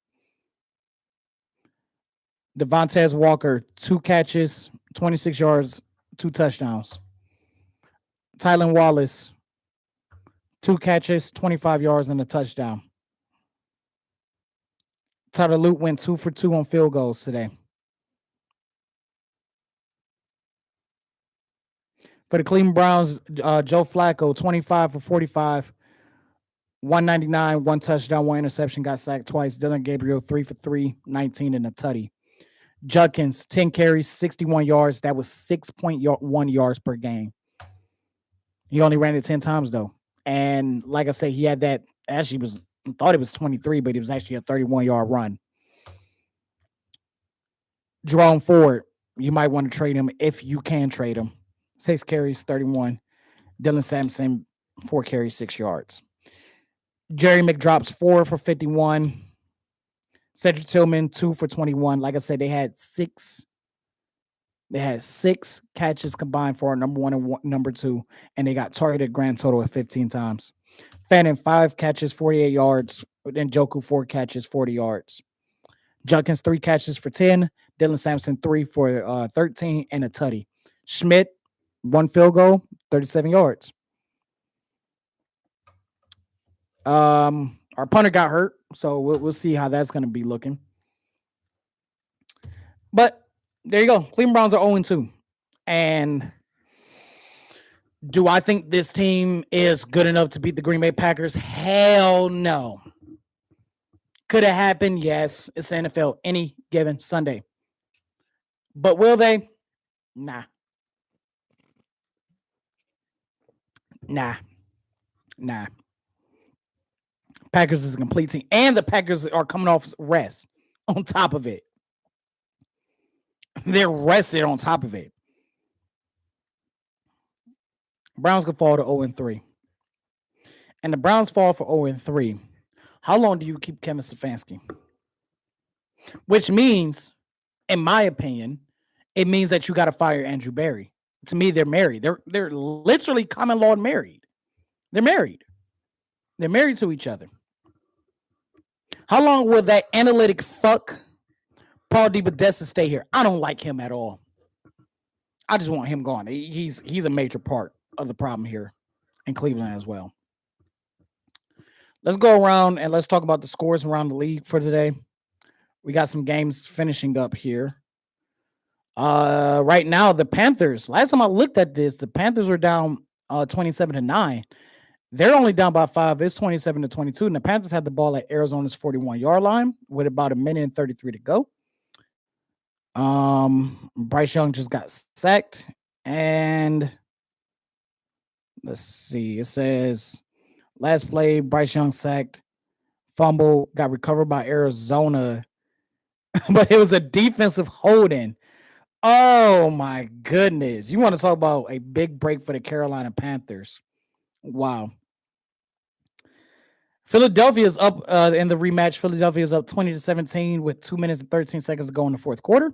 Devontae Walker, 2 catches, 26 yards, 2 touchdowns. Tylan Wallace, 2 catches, 25 yards, and a touchdown. Tyler Lute went 2 for 2 on field goals today. For the Cleveland Browns, Joe Flacco, 25 for 45, 199, 1 touchdown, 1 interception, got sacked twice. Dylan Gabriel, 3 for 3, 19 and a tutty. Judkins, 10 carries, 61 yards. That was 6.1 yards per game. He only ran it 10 times, though. And like I said, he had that, actually thought it was 23, but it was actually a 31-yard run. Jerome Ford, you might want to trade him if you can trade him. 6 carries, 31. Dylan Sampson, 4 carries, 6 yards. Jerry McDrops, 4 for 51. Cedric Tillman, 2 for 21. Like I said, they had six catches combined for number 1 and number 2, and they got targeted grand total of 15 times. Fannin, 5 catches, 48 yards. Then Njoku, 4 catches, 40 yards. Judkins, 3 catches for 10. Dylan Sampson, 3 for 13 and a tutty. Schmidt, 1 field goal, 37 yards. Our punter got hurt, so we'll see how that's going to be looking. But there you go. Cleveland Browns are 0-2. And do I think this team is good enough to beat the Green Bay Packers? Hell no. Could it happen? Yes. It's the NFL any given Sunday. But will they? Nah. Packers is a complete team. And the Packers are coming off rest on top of it. They're rested on top of it. Browns could fall to 0-3. And the Browns fall for 0-3. How long do you keep Kevin Stefanski? Which means, in my opinion, it means that you got to fire Andrew Berry. To me, they're married. They're literally common law married. They're married. They're married to each other. How long will that analytic fuck Paul DePodesta stay here? I don't like him at all. I just want him gone. He's a major part of the problem here in Cleveland as well. Let's go around and let's talk about the scores around the league for today. We got some games finishing up here. Right now, the Panthers, last time I looked at this, the Panthers were down 27-9. They're only down by 5. It's 27-22. And the Panthers had the ball at Arizona's 41-yard line with about 1:33 to go. Bryce Young just got sacked. And let's see. It says last play, Bryce Young sacked. Fumble got recovered by Arizona. But it was a defensive holding. Oh, my goodness. You want to talk about a big break for the Carolina Panthers. Wow. Philadelphia is up in the rematch. Philadelphia is up 20-17 with 2 minutes and 13 seconds to go in the fourth quarter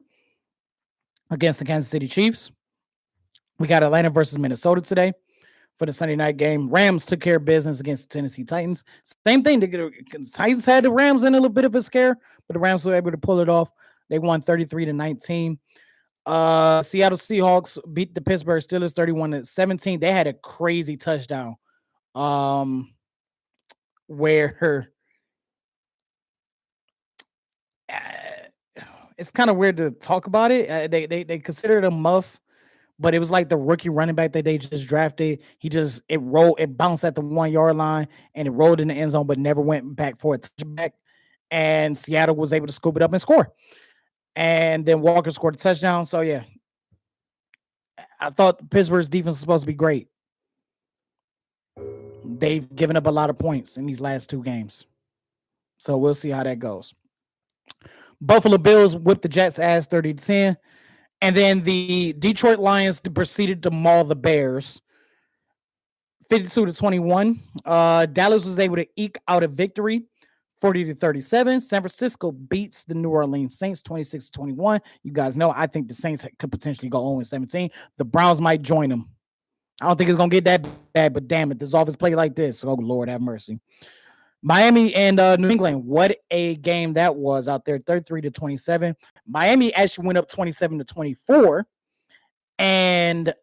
against the Kansas City Chiefs. We got Atlanta versus Minnesota today for the Sunday night game. Rams took care of business against the Tennessee Titans. Same thing. The Titans had the Rams in a little bit of a scare, but the Rams were able to pull it off. They won 33-19. Seattle Seahawks beat the Pittsburgh Steelers 31-17. They had a crazy touchdown. Where it's kind of weird to talk about it. They consider it a muff, but it was like the rookie running back that they just drafted. It bounced at the 1 yard line and it rolled in the end zone, but never went back for a touchback. And Seattle was able to scoop it up and score. And then Walker scored a touchdown. So yeah, I thought Pittsburgh's defense was supposed to be great. They've given up a lot of points in these last 2 games. So we'll see how that goes. Buffalo Bills whipped the Jets' ass 30-10. And then the Detroit Lions proceeded to maul the Bears 52-21. Dallas was able to eke out a victory 40-37. San Francisco beats the New Orleans Saints 26-21. You guys know I think the Saints could potentially go 0-17. The Browns might join them. I don't think it's going to get that bad, but damn it, this offense play like this. Oh, Lord have mercy. Miami and New England, what a game that was out there, 33-27. Miami actually went up 27-24. And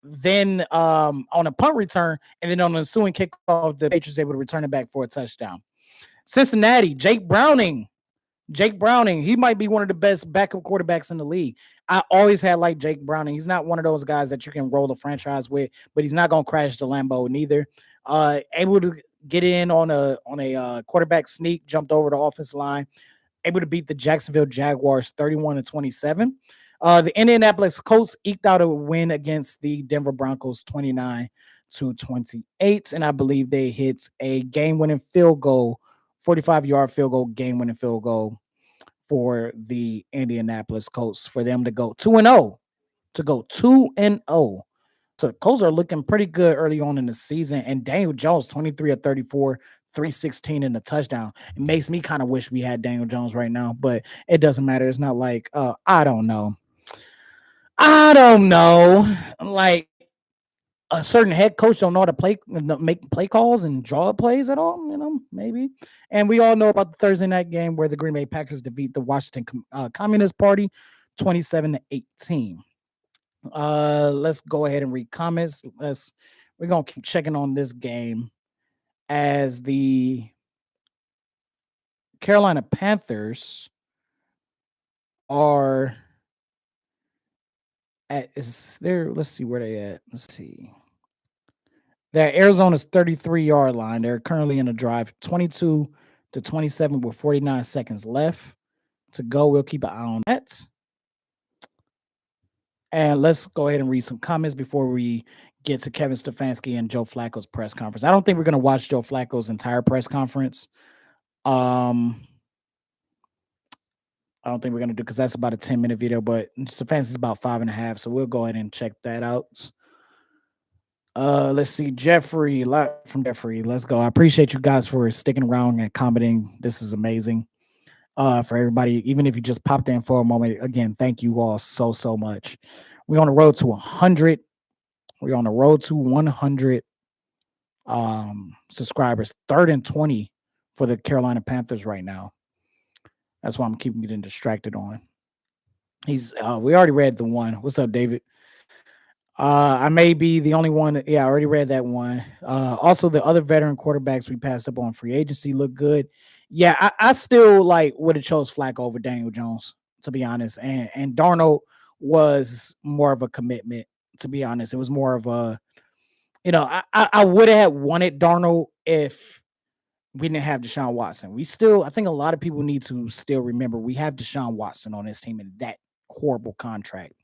then on a punt return, and then on the ensuing kickoff, the Patriots able to return it back for a touchdown. Cincinnati, Jake Browning, he might be one of the best backup quarterbacks in the league. I always had like Jake Browning. He's not one of those guys that you can roll the franchise with, but he's not going to crash the Lambeau neither. Able to get in on a quarterback sneak, jumped over the offensive line, able to beat the Jacksonville Jaguars 31-27. The Indianapolis Colts eked out a win against the Denver Broncos 29-28, and I believe they hit a game-winning field goal, 45-yard field goal, game-winning field goal for the Indianapolis Colts for them to go 2-0, So the Colts are looking pretty good early on in the season. And Daniel Jones, 23 of 34, 316 in the touchdown. It makes me kind of wish we had Daniel Jones right now, but it doesn't matter. It's not like I don't know. Like a certain head coach don't know how to make play calls and draw plays at all, maybe. And we all know about the Thursday night game where the Green Bay Packers defeat the Washington Communist Party 27-18. Let's go ahead and read comments. We're gonna keep checking on this game as the Carolina Panthers are let's see where they at. Let's see. They're Arizona's 33-yard line. They're currently in a drive 22-27 with 49 seconds left to go. We'll keep an eye on that. And let's go ahead and read some comments before we get to Kevin Stefanski and Joe Flacco's press conference. I don't think we're going to watch Joe Flacco's entire press conference. I don't think we're going to do, because that's about a 10-minute video, but Stefanski's about 5.5, so we'll go ahead and check that out. Let's see, Jeffrey, live from Jeffrey. Let's go. I appreciate you guys for sticking around and commenting. This is amazing. For everybody, even if you just popped in for a moment, again, thank you all so much. We're on the road to 100. We're on the road to 100 subscribers. 3rd and 20 for the Carolina Panthers right now. That's why I'm keeping getting distracted on. We already read the one. What's up, David? I may be the only one. Yeah, I already read that one. Also, the other veteran quarterbacks we passed up on free agency look good. Yeah, I still would have chose Flacco over Daniel Jones, to be honest. And Darnold was more of a commitment, to be honest. It was more of a, I would have wanted Darnold if we didn't have Deshaun Watson. I think a lot of people need to still remember we have Deshaun Watson on this team and that horrible contract.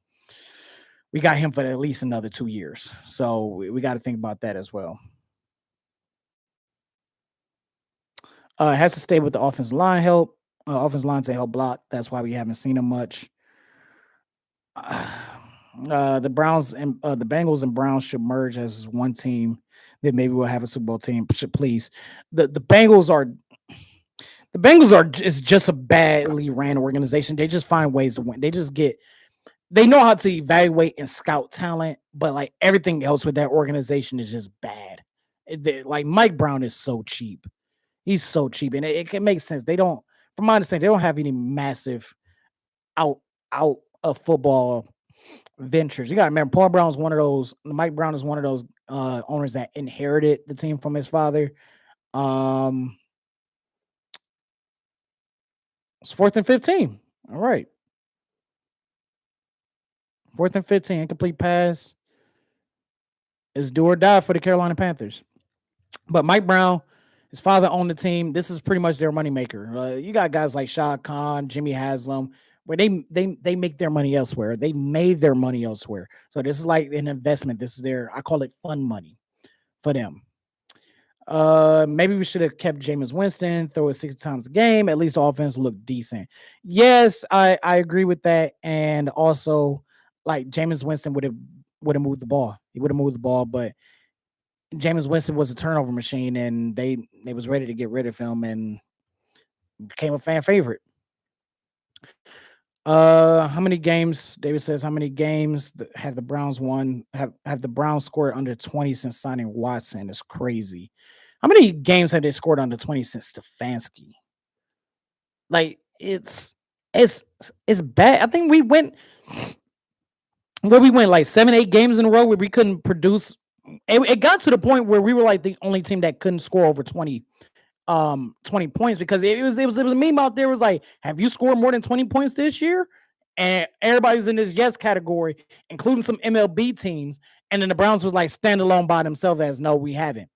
We got him for at least another 2 years. So we got to think about that as well. It has to stay with the offensive line help. Offensive line to help block. That's why we haven't seen him much. The Browns and the Bengals and Browns should merge as one team. Then maybe we'll have a Super Bowl team. Please. The Bengals are just a badly ran organization. They just find ways to win. They know how to evaluate and scout talent, but everything else with that organization is just bad. Mike Brown is so cheap. He's so cheap, and it makes sense. They don't, from my understanding, they don't have any massive out of football ventures. You got to remember, Paul Brown is one of those. Mike Brown is one of those owners that inherited the team from his father. It's 4th and 15. All right. Fourth and 15, incomplete pass is do or die for the Carolina Panthers. But Mike Brown, his father owned the team. This is pretty much their moneymaker. You got guys like Shad Khan, Jimmy Haslam, where they make their money elsewhere. They made their money elsewhere. So this is like an investment. This is their, I call it fun money for them. Maybe we should have kept Jameis Winston, throw it 60 times a game. At least the offense looked decent. Yes, I agree with that. And also, like Jameis Winston would have moved the ball. He would have moved the ball, but Jameis Winston was a turnover machine, and they was ready to get rid of him, and became a fan favorite. How many games? David says, how many games have the Browns won? Have the Browns scored under 20 since signing Watson? It's crazy. How many games have they scored under 20 since Stefanski? Like it's bad. I think we went like 7-8 games in a row where we couldn't produce. It got to the point where we were like the only team that couldn't score over 20 points, because it was a meme out there. It was like, have you scored more than 20 points this year? And everybody's in this yes category, including some MLB teams. And then the Browns was like standalone by themselves as no, we haven't.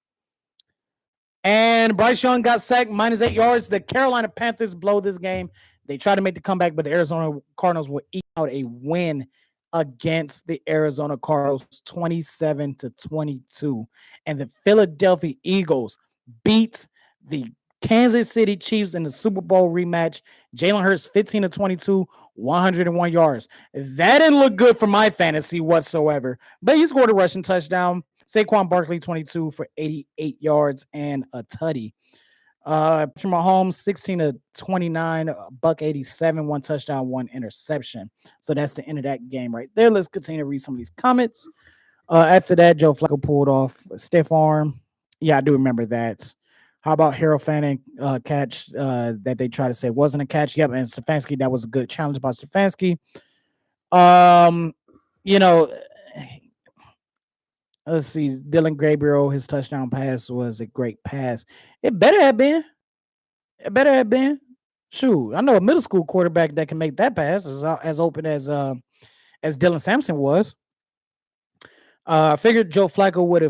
And Bryce Young got sacked, -8 yards. The Carolina Panthers blow this game. They try to make the comeback, but the Arizona Cardinals will eke out a win against the Arizona Cardinals 27-22. And the Philadelphia Eagles beat the Kansas City Chiefs in the Super Bowl rematch. Jalen Hurts 15-22, 101 yards. That didn't look good for my fantasy whatsoever, but he scored a rushing touchdown. Saquon Barkley 22 for 88 yards and a tutty. Patrick Mahomes 16-29, $187, 1 touchdown, 1 interception. So that's the end of that game right there. Let's continue to read some of these comments. After that, Joe Flacco pulled off a stiff arm. Yeah, I do remember that. How about Harold Fanning catch that they try to say wasn't a catch? Yep, and Stefanski, that was a good challenge by Stefanski. You know, let's see. Dylan Gabriel, his touchdown pass was a great pass. It better have been. It better have been. Shoot, I know a middle school quarterback that can make that pass as open as Dylan Sampson was. I figured Joe Flacco would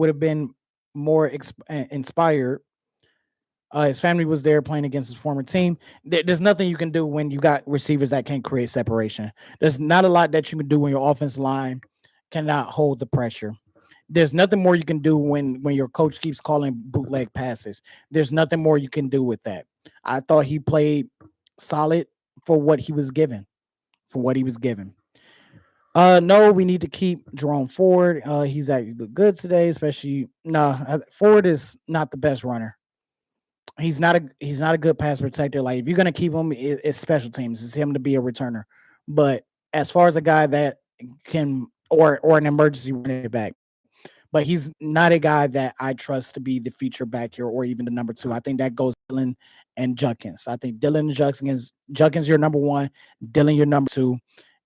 have been more inspired. His family was there playing against his former team. There's nothing you can do when you got receivers that can't create separation. There's not a lot that you can do when your offense line cannot hold the pressure. There's nothing more you can do when your coach keeps calling bootleg passes. There's nothing more you can do with that. I thought he played solid for what he was given. No, we need to keep Jerome Ford. He's actually good today, especially Ford is not the best runner. He's not a good pass protector. Like, if you're gonna keep him, it's special teams. It's him to be a returner. But as far as a guy that can or an emergency running back, but he's not a guy that I trust to be the feature back here or even the number 2. I think that goes Dillon and Judkins. I think Dillon and Judkins your number 1, Dillon your number 2.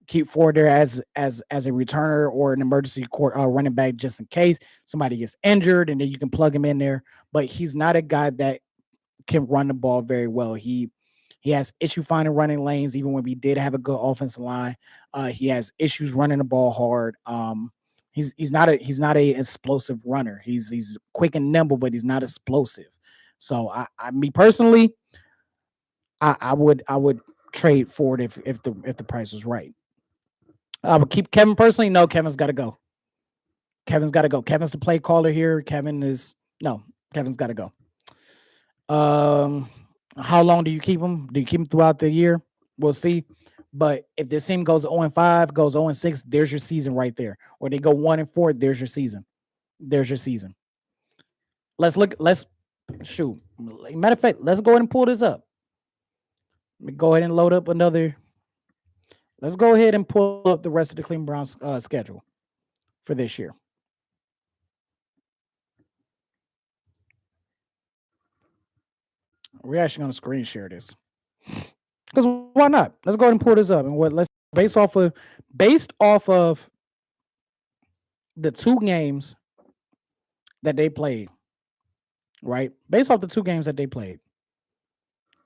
Keep Ford there as a returner or an emergency running back just in case somebody gets injured, and then you can plug him in there. But he's not a guy that can run the ball very well. He has issue finding running lanes, even when we did have a good offensive line. He has issues running the ball hard. He's not a explosive runner. He's quick and nimble, but he's not explosive. So me personally, I would trade Ford if the price was right. I would keep Kevin personally. No, Kevin's got to go. Kevin's the play caller here. Kevin's got to go. How long do you keep him? Do you keep him throughout the year? We'll see. But if this team goes 0-5, goes 0-6, there's your season right there. Or they go 1-4, there's your season. Let's shoot. Matter of fact, let's go ahead and pull this up. Let me go ahead and load up another. Let's go ahead and pull up the rest of the Cleveland Browns schedule for this year. We're actually going to screen share this. Because why not? Let's go ahead and pull this up. And let's based off of the 2 games that they played, right? Based off the 2 games that they played.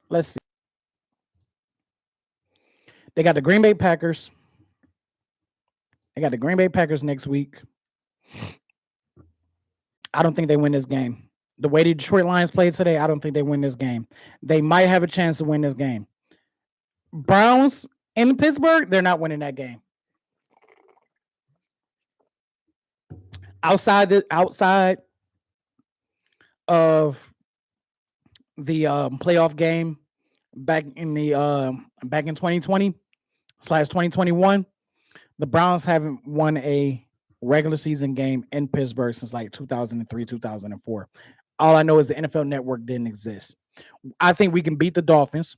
Let's see. They got the Green Bay Packers. They got the Green Bay Packers next week. I don't think they win this game. The way the Detroit Lions played today, I don't think they win this game. They might have a chance to win this game. Browns in Pittsburgh, they're not winning that game. Outside of the playoff game back in 2020/2021, the Browns haven't won a regular season game in Pittsburgh since like 2003, 2004. All I know is the NFL Network didn't exist. I think we can beat the Dolphins.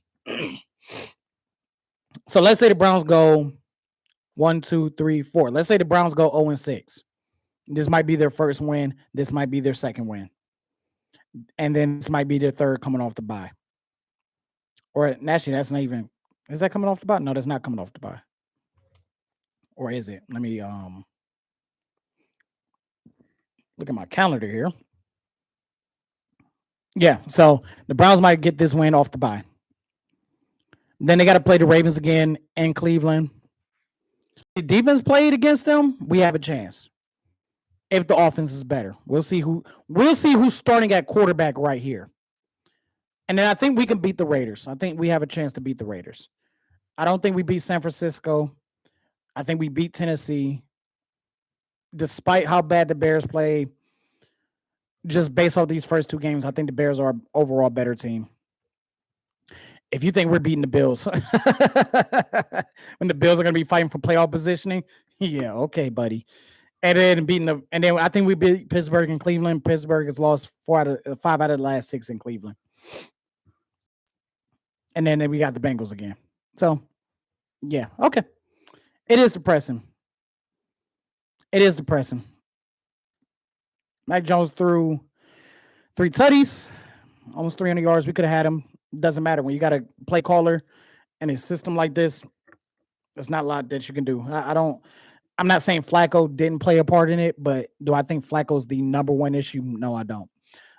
So let's say the Browns go 1, 2, 3, 4. Let's say the Browns go 0-6. This might be their first win. This might be their second win. And then this might be their third coming off the bye. Or actually, that's not even. Is that coming off the bye? No, that's not coming off the bye. Or is it? Let me look at my calendar here. Yeah, so the Browns might get this win off the bye. Then they got to play the Ravens again in Cleveland. If the defense played against them, we have a chance. If the offense is better, we'll see who's starting at quarterback right here. And then I think we can beat the Raiders. I think we have a chance to beat the Raiders. I don't think we beat San Francisco. I think we beat Tennessee. Despite how bad the Bears play, just based off these first two games, I think the Bears are overall better team. If you think we're beating the Bills, when the Bills are going to be fighting for playoff positioning, yeah, okay, buddy. And then I think we beat Pittsburgh and Cleveland. Pittsburgh has lost 5 out of the last 6 in Cleveland. And then we got the Bengals again. So, yeah, okay. It is depressing. Mac Jones threw 3 tutties, almost 300 yards. We could have had him. Doesn't matter. When you got a play caller and a system like this, there's not a lot that you can do. I'm not saying Flacco didn't play a part in it, but do I think Flacco's the number one issue? No, I don't.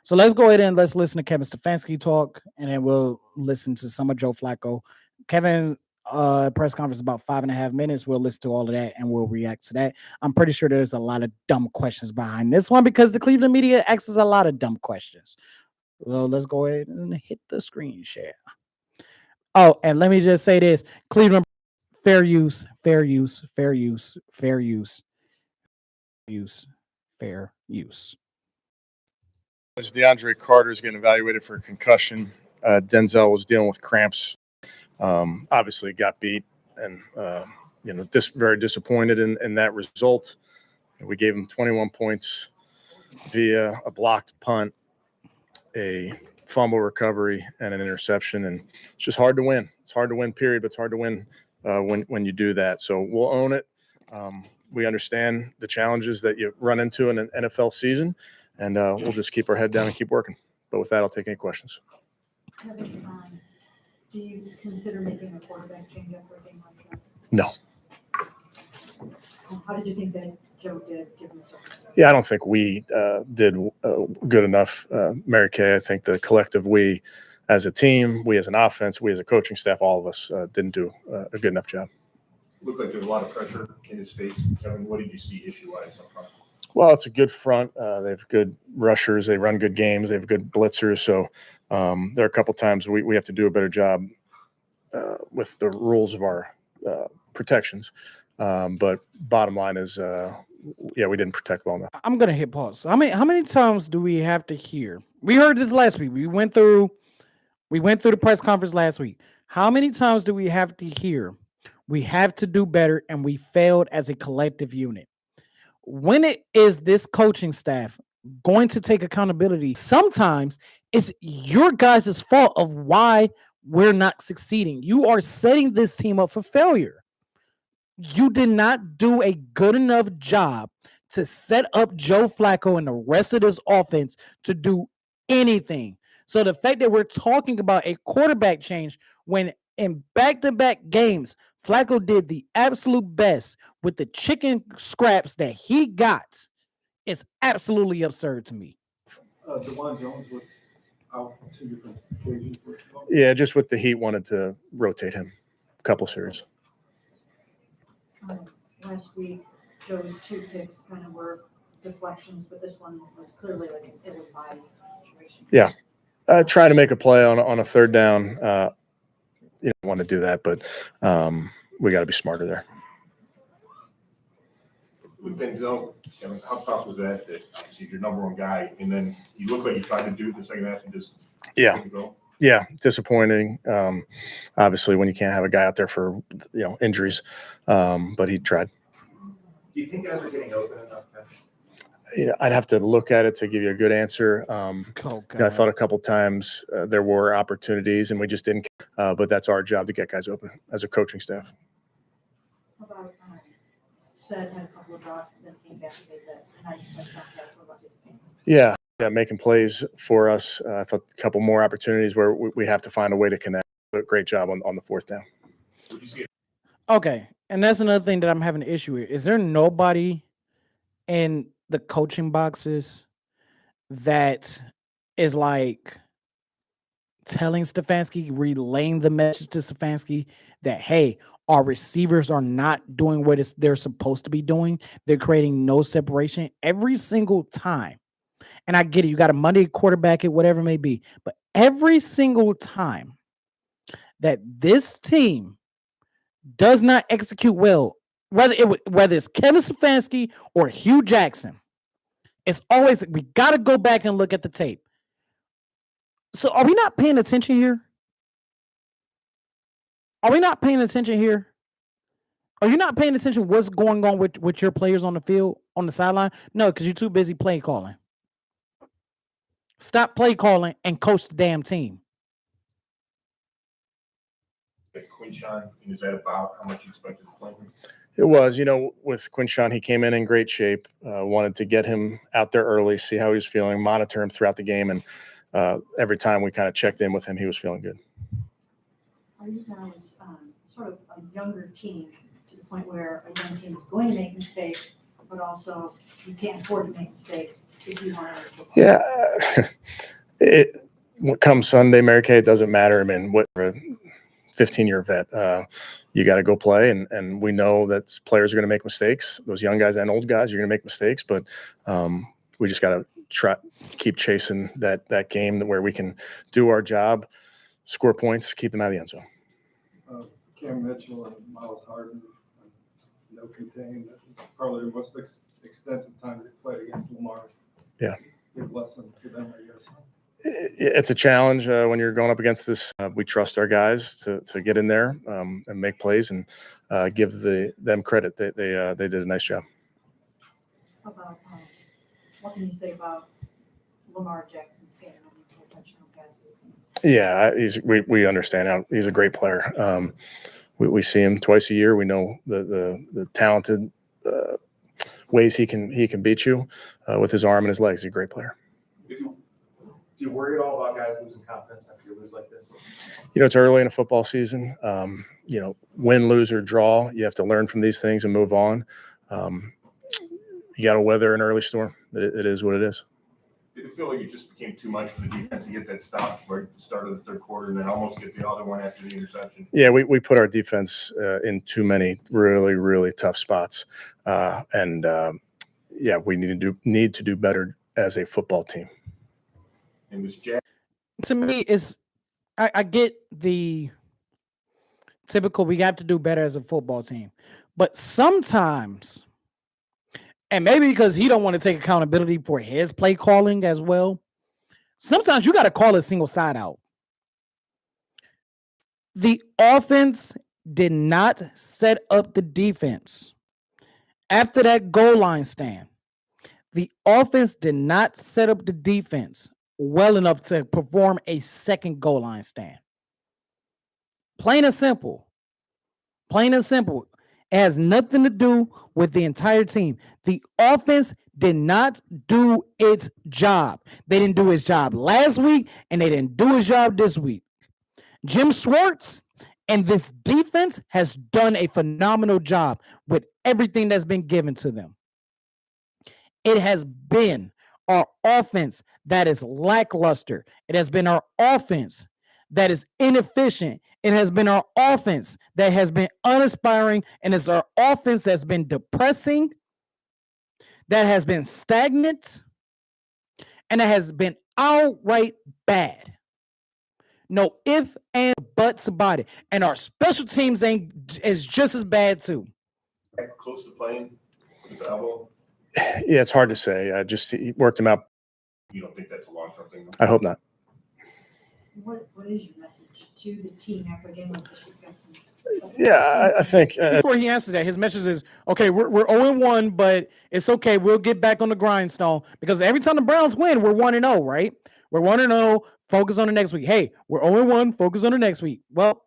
So let's go ahead and let's listen to Kevin Stefanski talk, and then we'll listen to some of Joe Flacco. Kevin's press conference about 5.5 minutes. We'll listen to all of that and we'll react to that. I'm pretty sure there's a lot of dumb questions behind this one because the Cleveland media asks a lot of dumb questions. Well, let's go ahead and hit the screen share. Oh, and let me just say this. Cleveland, fair use. As DeAndre Carter is getting evaluated for concussion, Denzel was dealing with cramps. Obviously got beat and, very disappointed in that result. We gave him 21 points via a blocked punt, a fumble recovery, and an interception. And it's just hard to win. It's hard to win, period, but it's hard to win when you do that. So we'll own it. We understand the challenges that you run into in an NFL season, and we'll just keep our head down and keep working. But with that, I'll take any questions. Do you consider making a quarterback change after a game like this? No. How did you think that Joe did, given the circumstances? Yeah, I don't think we did good enough, Mary Kay. I think the collective we as a team, we as an offense, we as a coaching staff, all of us didn't do a good enough job. Looked like there was a lot of pressure in his face. Kevin, what did you see issue-wise up front? Well, it's a good front. They have good rushers. They run good games. They have good blitzers. So there are a couple times we have to do a better job with the rules of our protections. But bottom line is, we didn't protect well enough. I'm gonna hit pause. How many times do we have to hear? We heard this last week. We went through the press conference last week. How many times do we have to hear? We have to do better, and we failed as a collective unit. When it is this coaching staff going to take accountability, sometimes it's your guys' fault of why we're not succeeding. You are setting this team up for failure. You did not do a good enough job to set up Joe Flacco and the rest of this offense to do anything. So the fact that we're talking about a quarterback change when in back-to-back games, Flacco did the absolute best with the chicken scraps that he got, is absolutely absurd to me. DeJuan Jones was out 2 different occasions. Yeah, just with the Heat, wanted to rotate him a couple series. Last week, Joe's two picks kind of were deflections, but this one was clearly like an ill-advised situation. Yeah. Trying to make a play on a third down. You don't want to do that, but we got to be smarter there. With Denzel, Kevin, how tough was that? That obviously your number one guy, and then you look like you tried to do it the second half and just didn't go. Yeah, disappointing. Obviously, when you can't have a guy out there for injuries, but he tried. Do you think guys are getting open enough? I'd have to look at it to give you a good answer. I thought a couple times there were opportunities, and we just didn't. But that's our job to get guys open as a coaching staff. How about Seth had a couple of drops and then came back and made that nice touchdown pass. What about his game? Yeah, making plays for us. I thought a couple more opportunities where we have to find a way to connect. But great job on the fourth down. Okay, and that's another thing that I'm having an issue with. Is there nobody in the coaching boxes that is like telling Stefanski, relaying the message to Stefanski that, hey, our receivers are not doing what they're supposed to be doing. They're creating no separation every single time. And I get it. You got a Monday quarterback it, whatever it may be. But every single time that this team does not execute well, whether it's Kevin Stefanski or Hugh Jackson, it's always, we got to go back and look at the tape. So are we not paying attention here? Are we not paying attention here? Are you not paying attention what's going on with your players on the field, on the sideline? No, because you're too busy play calling. Stop play calling and coach the damn team. Quinshon, and is that about how much you expected to play him? It was, with Quinshon, he came in great shape. Wanted to get him out there early, see how he was feeling, monitor him throughout the game, and every time we kind of checked in with him, he was feeling good. Are you guys sort of a younger team to the point where a young team is going to make mistakes, but also you can't afford to make mistakes if you want to? Yeah, come Sunday, Mary Kay, it doesn't matter. I mean, what a 15-year vet, you got to go play, and we know that players are going to make mistakes. Those young guys and old guys are going to make mistakes, but we just got to keep chasing that game where we can do our job, score points, keep them out of the end zone. Cam Mitchell and Miles Harden, no contain. That's probably the most extensive time they've played against Lamar. Yeah. Good lesson for them, I guess. It's a challenge when you're going up against this. We trust our guys to get in there and make plays and give them credit. They did a nice job. How about what can you say about Lamar Jackson's game? Touchdown passes. Yeah, we understand how he's a great player. We see him twice a year. We know the talented ways he can beat you with his arm and his legs. He's a great player. Do you worry at all about guys losing confidence after you lose like this? It's early in a football season. Win, lose, or draw, you have to learn from these things and move on. You got to weather an early storm. It is what it is. Did it feel like it just became too much for the defense to get that stop right at the start of the third quarter and then almost get the other one after the interception? Yeah, we put our defense in too many really, really tough spots. We need to do better as a football team. And was Jack? To me, I get the typical, we have to do better as a football team. But sometimes, and maybe because he don't want to take accountability for his play calling as well, sometimes you got to call a single side out. The offense did not set up the defense after that goal line stand. The offense did not set up the defense well enough to perform a second goal line stand. Plain and simple. Plain and simple. It has nothing to do with the entire team. The offense did not do its job. They didn't do its job last week, and they didn't do his job this week. Jim Schwartz and this defense has done a phenomenal job with everything that's been given to them. It has been our offense that is lackluster. It has been our offense that is inefficient. It has been our offense that has been uninspiring, and it's our offense that's been depressing that has been stagnant and that has been outright bad. No ifs and buts about it. And our special teams is just as bad too. Close to playing with the elbow. Yeah, it's hard to say. I just worked him out. You don't think that's a long-term thing? I hope not. What is your message to the team after a game like this? We've got some- Yeah, I think Before he answers that, his message is, okay, we're 0-1, but it's okay. We'll get back on the grindstone because every time the Browns win, we're 1-0, right? We're 1-0. Focus on the next week. Hey, we're 0-1. Focus on the next week. Well,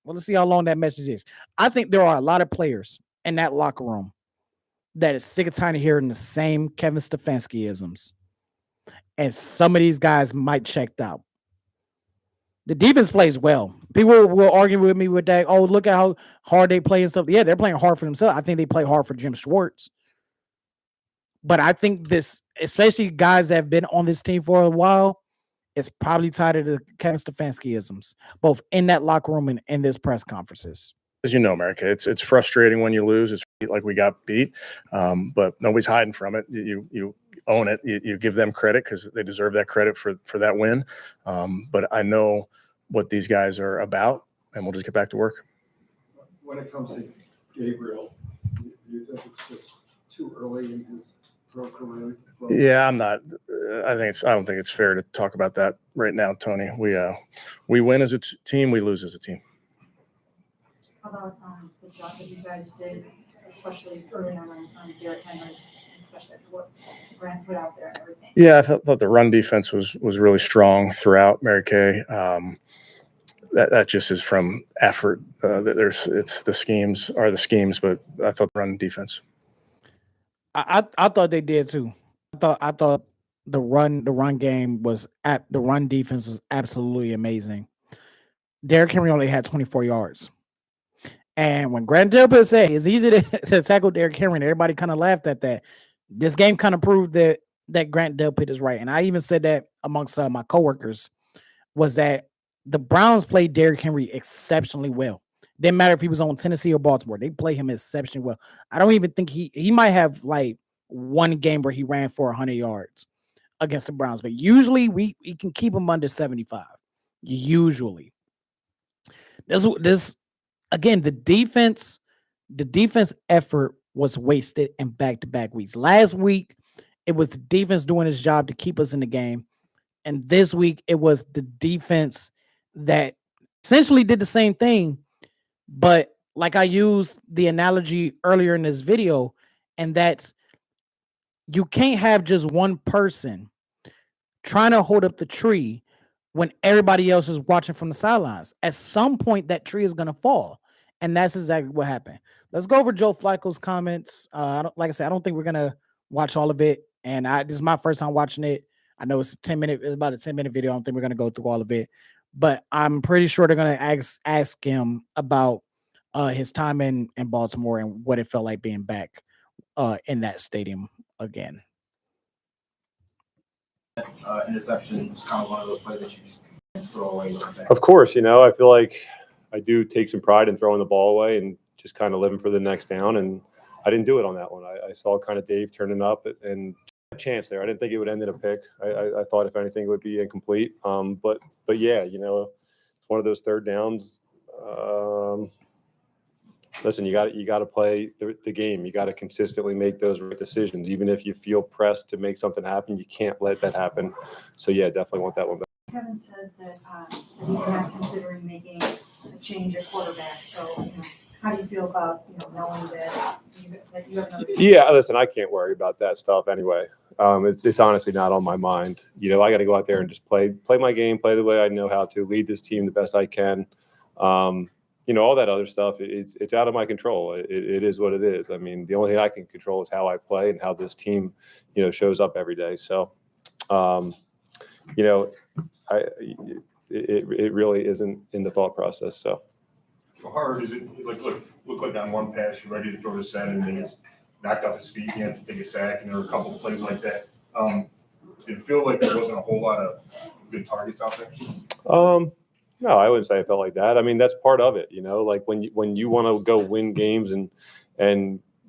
let's see how long that message is. I think there are a lot of players in that locker room that is sick and tired of hearing the same Kevin Stefanski-isms. And some of these guys might check out. The defense plays well. People will argue with me with that. Oh, look at how hard they play and stuff. Yeah, they're playing hard for themselves. I think they play hard for Jim Schwartz. But I think this, especially guys that have been on this team for a while, it's probably tied to the Kevin Stefanski-isms, both in that locker room and in this press conferences. as you know, America, it's frustrating when you lose. It's like we got beat, but nobody's hiding from it. You own it. You give them credit because they deserve that credit for that win. But I know what these guys are about, and we'll just get back to work. When it comes to Gabriel, do you think it's just too early in his pro career? Yeah, I'm not. I don't think it's fair to talk about that right now, Tony. We win as a team, we lose as a team. How about the job that you guys did, especially early on Derrick Henry, especially what Grant put out there and everything? Yeah, I thought the run defense was really strong throughout, Mary Kay. That just is from effort. It's the schemes are the schemes, but I thought the run defense. I thought they did too. I thought the run game was the run defense was absolutely amazing. Derrick Henry only had 24 yards. And when Grant Delpit said it's easy to tackle Derrick Henry, and everybody kind of laughed at that. This game kind of proved that Grant Delpit is right. And I even said that amongst my coworkers was that the Browns played Derrick Henry exceptionally well. Didn't matter if he was on Tennessee or Baltimore. They play him exceptionally well. I don't even think he might have like one game where he ran for 100 yards against the Browns. But usually we can keep him under 75. Usually. This again, the defense effort was wasted in back-to-back weeks. Last week, it was the defense doing its job to keep us in the game. And this week, it was the defense that essentially did the same thing. But like I used the analogy earlier in this video, and that's you can't have just one person trying to hold up the tree when everybody else is watching from the sidelines. At some point, that tree is going to fall. And that's exactly what happened. Let's go over Joe Flacco's comments. Like I said, I don't think we're going to watch all of it. And this is my first time watching it. I know it's about a 10-minute video. I don't think we're going to go through all of it. But I'm pretty sure they're going to ask him about his time in Baltimore and what it felt like being back in that stadium again. Interception is kind of one of those plays that you just throw away. Of course, I feel like I do take some pride in throwing the ball away and just kind of living for the next down. And I didn't do it on that one. I saw kind of Dave turning up and a chance there. I didn't think it would end in a pick. I thought if anything it would be incomplete. But yeah, it's one of those third downs. Listen, you got to play the game. You got to consistently make those right decisions. Even if you feel pressed to make something happen, you can't let that happen. So yeah, definitely want that one back. Kevin said that he's not considering making a change at quarterback. So, how do you feel about knowing that you have another? Yeah, listen, I can't worry about that stuff anyway. It's honestly not on my mind. I got to go out there and just play my game, play the way I know how to, lead this team the best I can. All that other stuff, it's out of my control. It is what it is. I mean, the only thing I can control is how I play and how this team, shows up every day. So, it really isn't in the thought process. So How hard is it? Look like on one pass, you're ready to throw the set and then it's knocked off his feet. You have to take a sack, and there were a couple of plays like that. Did it feel like there wasn't a whole lot of good targets out there? No, I wouldn't say I felt like that. I mean, that's part of it, like when you want to go win games and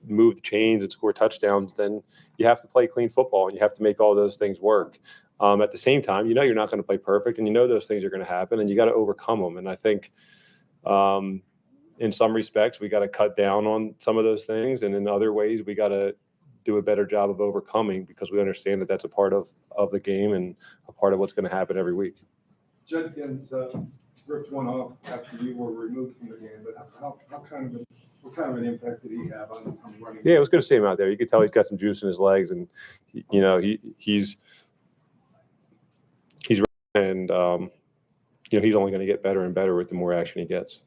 move the chains and score touchdowns, then you have to play clean football and you have to make all those things work. At the same time, you're not going to play perfect, and those things are going to happen, and you got to overcome them. And I think in some respects, we got to cut down on some of those things, and in other ways, we got to do a better job of overcoming, because we understand that that's a part of the game and a part of what's going to happen every week. Judkins ripped one off after you were removed from the game, but what kind of an impact did he have on running? Yeah, it was good to see him out there. You could tell he's got some juice in his legs, and he's and he's only going to get better and better with the more action he gets.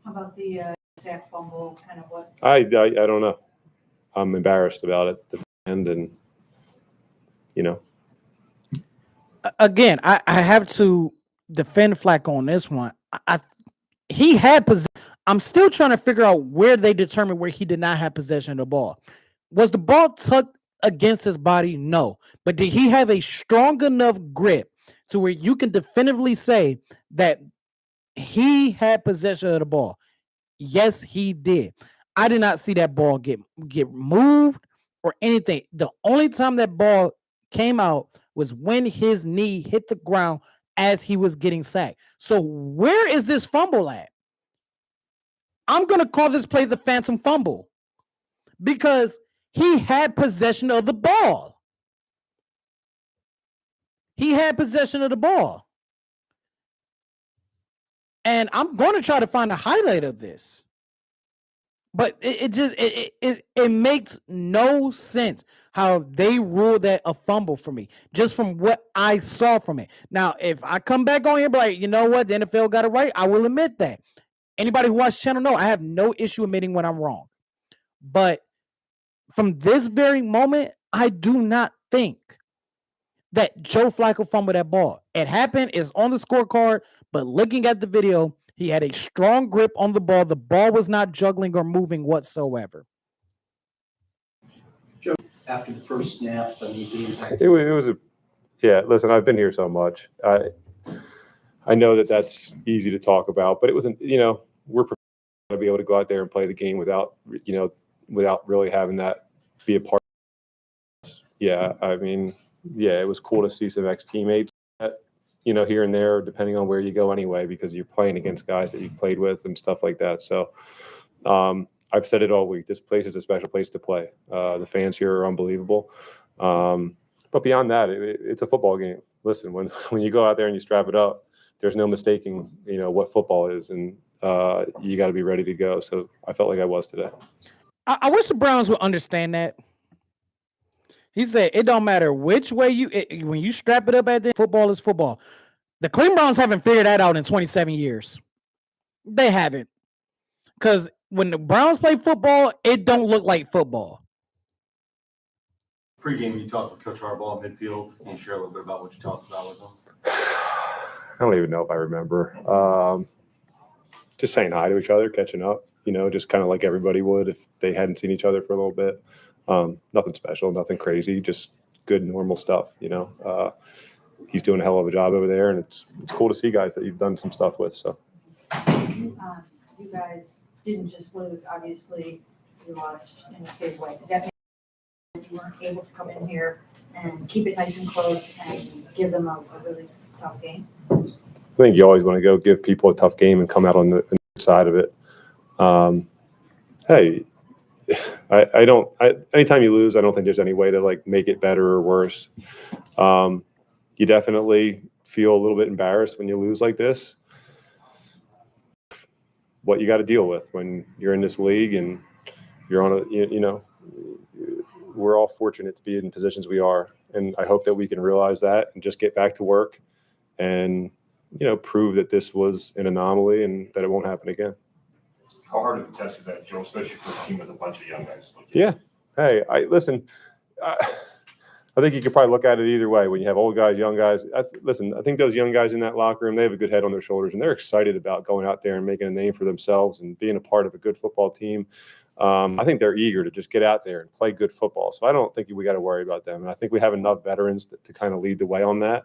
How about the sack fumble, kind of what? I don't know. I'm embarrassed about it. The end, and Again, I have to defend Flacco on this one. He had possession. I'm still trying to figure out where they determined where he did not have possession of the ball. Was the ball tucked against his body? No. But did he have a strong enough grip to where you can definitively say that he had possession of the ball? Yes, he did. I did not see that ball get moved or anything. The only time that ball came out was when his knee hit the ground as he was getting sacked. So where is this fumble at? I'm going to call this play the phantom fumble, because he had possession of the ball. He had possession of the ball. And I'm going to try to find a highlight of this. But it makes no sense how they ruled that a fumble for me, just from what I saw from it. Now, if I come back on here and be like, you know what, the NFL got it right, I will admit that. Anybody who watches the channel know I have no issue admitting when I'm wrong. But from this very moment, I do not think that Joe Flacco fumbled that ball. It happened, it's on the scorecard, but looking at the video, he had a strong grip on the ball. The ball was not juggling or moving whatsoever. After the first snap, I mean, the impact. it was listen, I've been here so much. I know that that's easy to talk about, but it wasn't. We're going to be able to go out there and play the game without really having that be a part. Yeah, I mean, it was cool to see some ex-teammates here and there, depending on where you go anyway, because you're playing against guys that you've played with and stuff like that. So I've said it all week. This place is a special place to play. The fans here are unbelievable. But beyond that, it's a football game. Listen, when you go out there and you strap it up, there's no mistaking, what football is, and you got to be ready to go. So I felt like I was today. I wish the Browns would understand that. He said it don't matter which way when you strap it up at the football is football. The Cleveland Browns haven't figured that out in 27 years. They haven't. Because when the Browns play football, it don't look like football. Pre-game, you talked with Coach Harbaugh in midfield. Can you share a little bit about what you talked about with him? I don't even know if I remember. Just saying hi to each other, catching up, just kind of like everybody would if they hadn't seen each other for a little bit. Nothing special, nothing crazy, just good, normal stuff, He's doing a hell of a job over there, and it's cool to see guys that you've done some stuff with. So You guys didn't just lose, obviously, you lost in a big way. Does that mean you weren't able to come in here and keep it nice and close and give them a really tough game? I think you always want to go give people a tough game and come out on the side of it. Hey, anytime you lose, I don't think there's any way to make it better or worse. You definitely feel a little bit embarrassed when you lose like this. What you got to deal with when you're in this league and you're on we're all fortunate to be in positions we are. And I hope that we can realize that and just get back to work and, prove that this was an anomaly and that it won't happen again. How hard of a test is that, Joe, especially for a team with a bunch of young guys? Yeah. Hey, I think you could probably look at it either way when you have old guys, young guys. I think those young guys in that locker room, they have a good head on their shoulders, and they're excited about going out there and making a name for themselves and being a part of a good football team. I think they're eager to just get out there and play good football. So I don't think we got to worry about them. And I think we have enough veterans to kind of lead the way on that.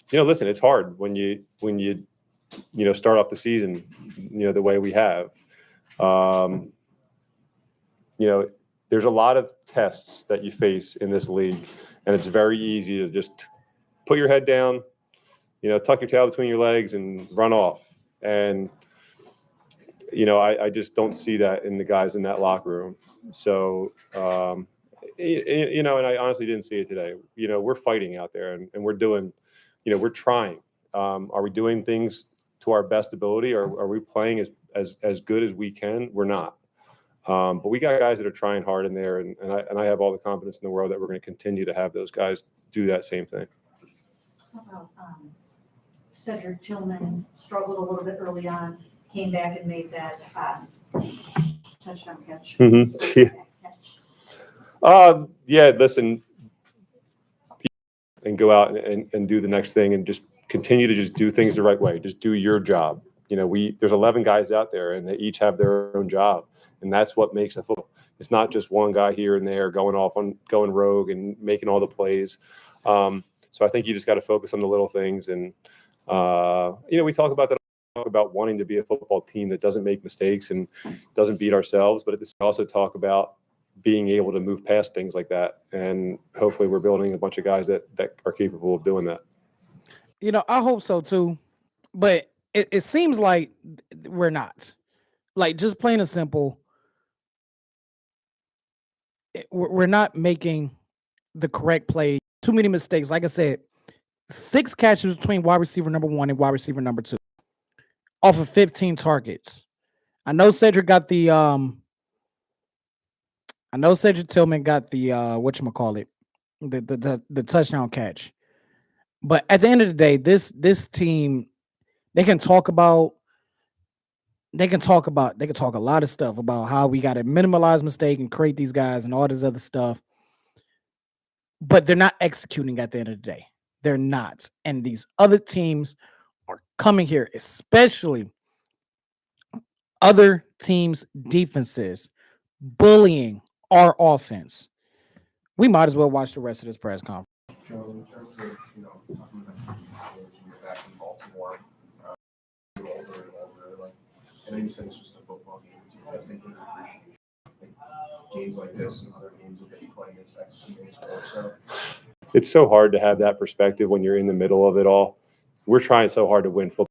Listen, it's hard when you start off the season, the way we have. there's a lot of tests that you face in this league, and it's very easy to just put your head down, tuck your tail between your legs and run off. And, I just don't see that in the guys in that locker room. So, and I honestly didn't see it today. We're fighting out there and we're doing, we're trying. Are we doing things to our best ability? Or are we playing as good as we can? We're not. But we got guys that are trying hard in there, and I have all the confidence in the world that we're going to continue to have those guys do that same thing. How about Cedric Tillman struggled a little bit early on, came back and made that touchdown catch. Yeah. Listen, and go out and do the next thing and just continue to just do things the right way. Just do your job. There's 11 guys out there and they each have their own job. And that's what makes a football. It's not just one guy here and there going rogue and making all the plays. So I think you just got to focus on the little things. And, we talk about that, about wanting to be a football team that doesn't make mistakes and doesn't beat ourselves, but also talk about being able to move past things like that. And hopefully we're building a bunch of guys that are capable of doing that. I hope so too, but it seems like we're not. Like, just plain and simple, we're not making the correct play. Too many mistakes. Like I said, 6 catches between wide receiver number 1 and wide receiver number 2 off of 15 targets. I know Cedric got the Cedric Tillman got the whatchamacallit, the touchdown catch. But at the end of the day, this team, they can talk a lot of stuff about how we got to minimize mistake and create these guys and all this other stuff. But they're not executing at the end of the day. They're not. And these other teams are coming here, especially other teams' defenses, bullying our offense. We might as well watch the rest of this press conference. Joe, in terms of, talking about you're back in Baltimore, you're older and older, like, I know you said it's just a football game, but do you guys think there's appreciation? Games like this and other games will get you playing against X teams also? It's so hard to have that perspective when you're in the middle of it all. We're trying so hard to win football.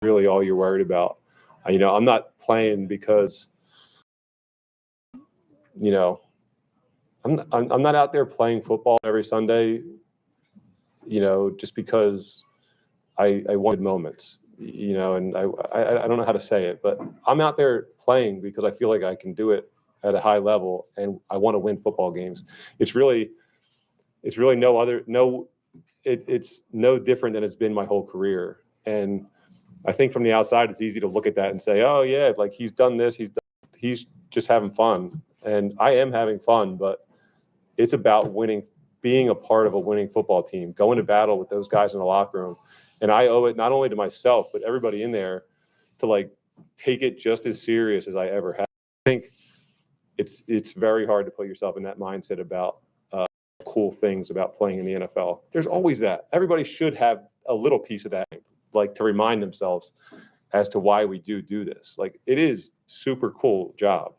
Really all you're worried about. I'm not playing because, I'm not out there playing football every Sunday, just because I wanted moments, and I don't know how to say it, but I'm out there playing because I feel like I can do it at a high level and I want to win football games. It's no different than it's been my whole career. And I think from the outside, it's easy to look at that and say, oh yeah, like he's done this, he's just having fun. And I am having fun, but it's about winning, being a part of a winning football team, going to battle with those guys in the locker room. And I owe it not only to myself, but everybody in there to take it just as serious as I ever have. I think it's very hard to put yourself in that mindset about cool things about playing in the NFL. There's always that. Everybody should have a little piece of that, to remind themselves as to why we do this. It is super cool job,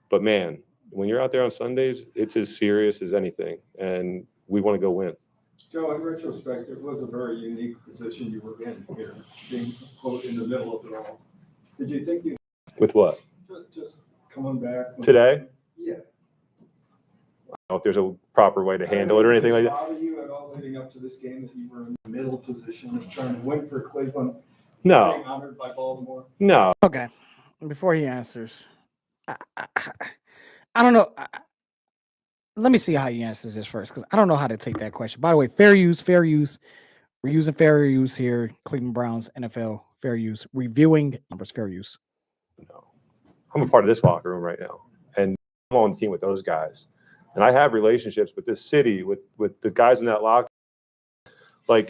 but man, when you're out there on Sundays, it's as serious as anything, and we want to go win. Joe, in retrospect, it was a very unique position you were in here, being quote in the middle of it all. Did you think With what? just coming back Today? Yeah. I don't know if there's a proper way to handle it or anything like that. Bother you at all leading up to this game that you were in the middle position of trying to win for Cleveland? No, Being honored by Baltimore? no. Okay. Before he answers, I don't know. Let me see how he answers this first, because I don't know how to take that question. By the way, fair use. We're using fair use here. Cleveland Browns, NFL, fair use. Reviewing numbers, fair use. No. I'm a part of this locker room right now, and I'm on the team with those guys. And I have relationships with this city, with the guys in that locker room.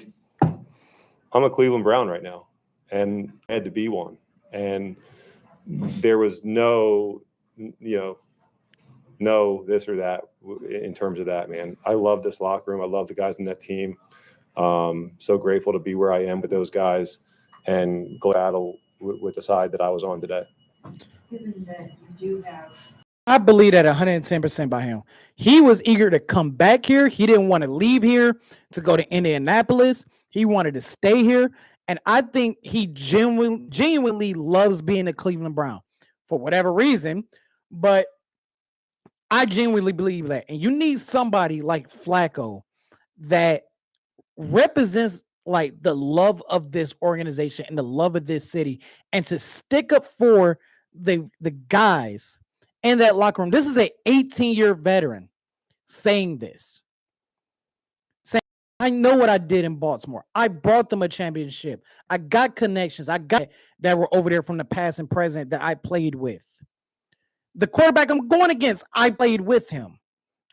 I'm a Cleveland Brown right now, and I had to be one. And there was no this or that in terms of that, man. I love this locker room. I love the guys in that team. So grateful to be where I am with those guys, and glad with the side that I was on today. Given that you do have I believe that 110% by him. He was eager to come back here. He didn't want to leave here to go to Indianapolis. He wanted to stay here. And I think he genuinely loves being a Cleveland Brown for whatever reason. But I genuinely believe that. And you need somebody like Flacco that represents like the love of this organization and the love of this city, and to stick up for the guys in that locker room. This is a 18-year veteran saying this. Saying, I know what I did in Baltimore. I brought them a championship. I got connections. I got that were over there from the past and present that I played with. The quarterback I'm going against, I played with him.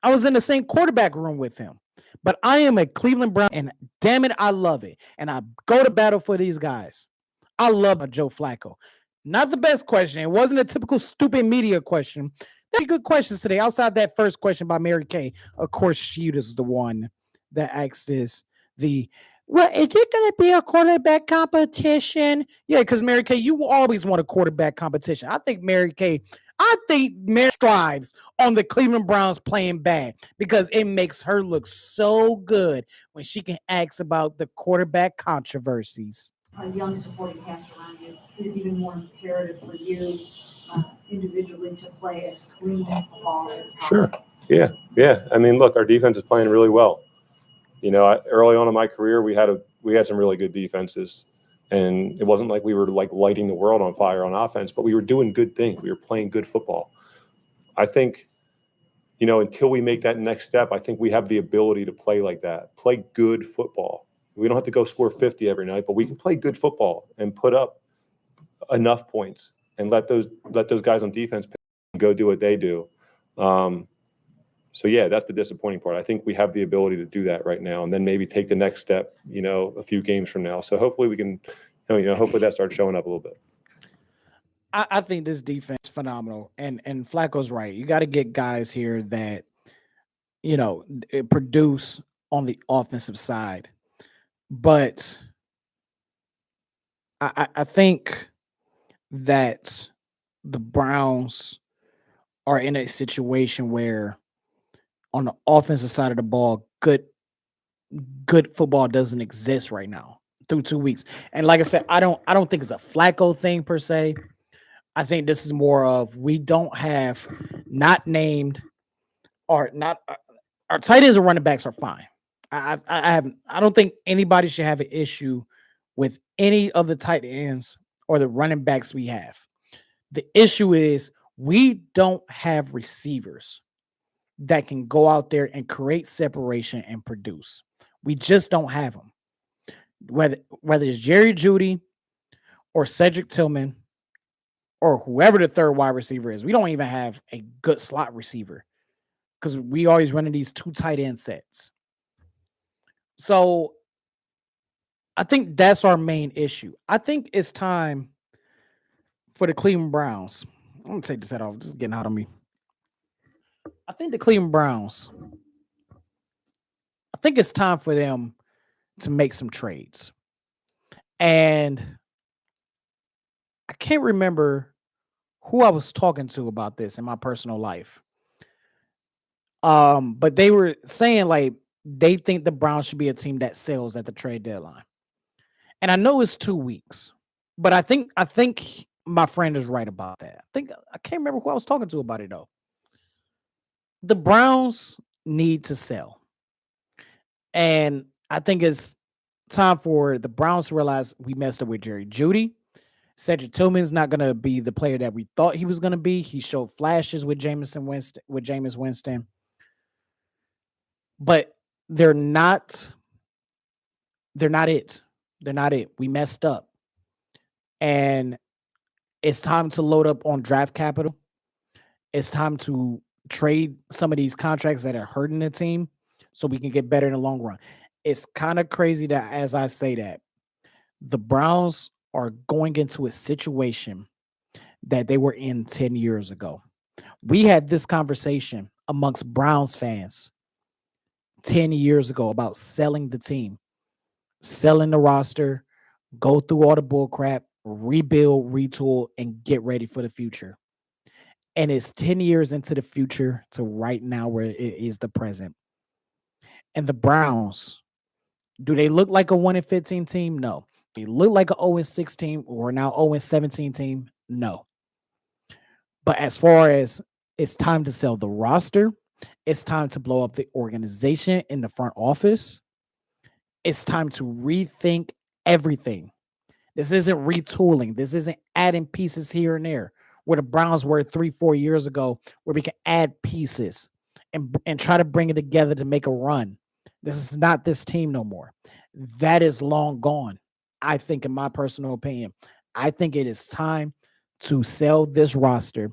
I was in the same quarterback room with him. But I am a Cleveland Brown, and damn it, I love it. And I go to battle for these guys. I love Joe Flacco. Not the best question. It wasn't a typical stupid media question. Very good questions today. Outside that first question by Mary Kay, of course, she was the one that asked this. Well, is it going to be a quarterback competition? Yeah, because Mary Kay, you always want a quarterback competition. I think Mary strives on the Cleveland Browns playing bad because it makes her look so good when she can ask about the quarterback controversies. A young supporting cast around you, is it even more imperative for you individually to play as clean football as possible? Sure. Yeah. I mean, look, our defense is playing really well. You know, early on in my career, we had some really good defenses, and it wasn't like we were like lighting the world on fire on offense, but we were doing good things. We were playing good football. I think, you know, until we make that next step, I think we have the ability to play like that, play good football. We don't have to go score 50 every night, but we can play good football and put up enough points and let those guys on defense go do what they do. So yeah, that's the disappointing part. I think we have the ability to do that right now, and then maybe take the next step, you know, a few games from now. So hopefully we can, hopefully that starts showing up a little bit. I think this defense is phenomenal, and Flacco's right. You got to get guys here that, you know, produce on the offensive side. But I think that the Browns are in a situation where on the offensive side of the ball, good football doesn't exist right now through 2 weeks. And like I said, I don't think it's a Flacco thing per se. I think this is more of we don't have not named or not our tight ends or running backs are fine. I don't think anybody should have an issue with any of the tight ends or the running backs we have. The issue is we don't have receivers that can go out there and create separation and produce. We just don't have them. Whether it's Jerry Jeudy or Cedric Tillman or whoever the third wide receiver is, we don't even have a good slot receiver because we always running these two tight end sets. So I think that's our main issue. I think it's time for the Cleveland Browns. I'm going to take this head off. This is getting out of me. I think the Cleveland Browns, I think it's time for them to make some trades. And I can't remember who I was talking to about this in my personal life. But they were saying like they think the Browns should be a team that sells at the trade deadline. And I know it's 2 weeks, but I think my friend is right about that. I can't remember who I was talking to about it though. The Browns need to sell. And I think it's time for the Browns to realize we messed up with Jerry Jeudy. Cedric Tillman's not going to be the player that we thought he was going to be. He showed flashes with Jameis Winston. But they're not it. They're not it. We messed up. And it's time to load up on draft capital. It's time to trade some of these contracts that are hurting the team so we can get better in the long run. It's kind of crazy that as I say that, the Browns are going into a situation that they were in 10 years ago. We had this conversation amongst Browns fans 10 years ago about selling the team, selling the roster, go through all the bull crap, rebuild, retool, and get ready for the future. and it's 10 years into the future to right now where it is the present. And the Browns, do they look like a 1-15 team? No. They look like a 0-6 team or now 0-17 team? No. But as far as it's time to sell the roster, it's time to blow up the organization in the front office. It's time to rethink everything. This isn't retooling. This isn't adding pieces here and there where the Browns were 3-4 years ago, where we can add pieces and try to bring it together to make a run. This is not this team no more. That is long gone. I think, in my personal opinion, I think it is time to sell this roster.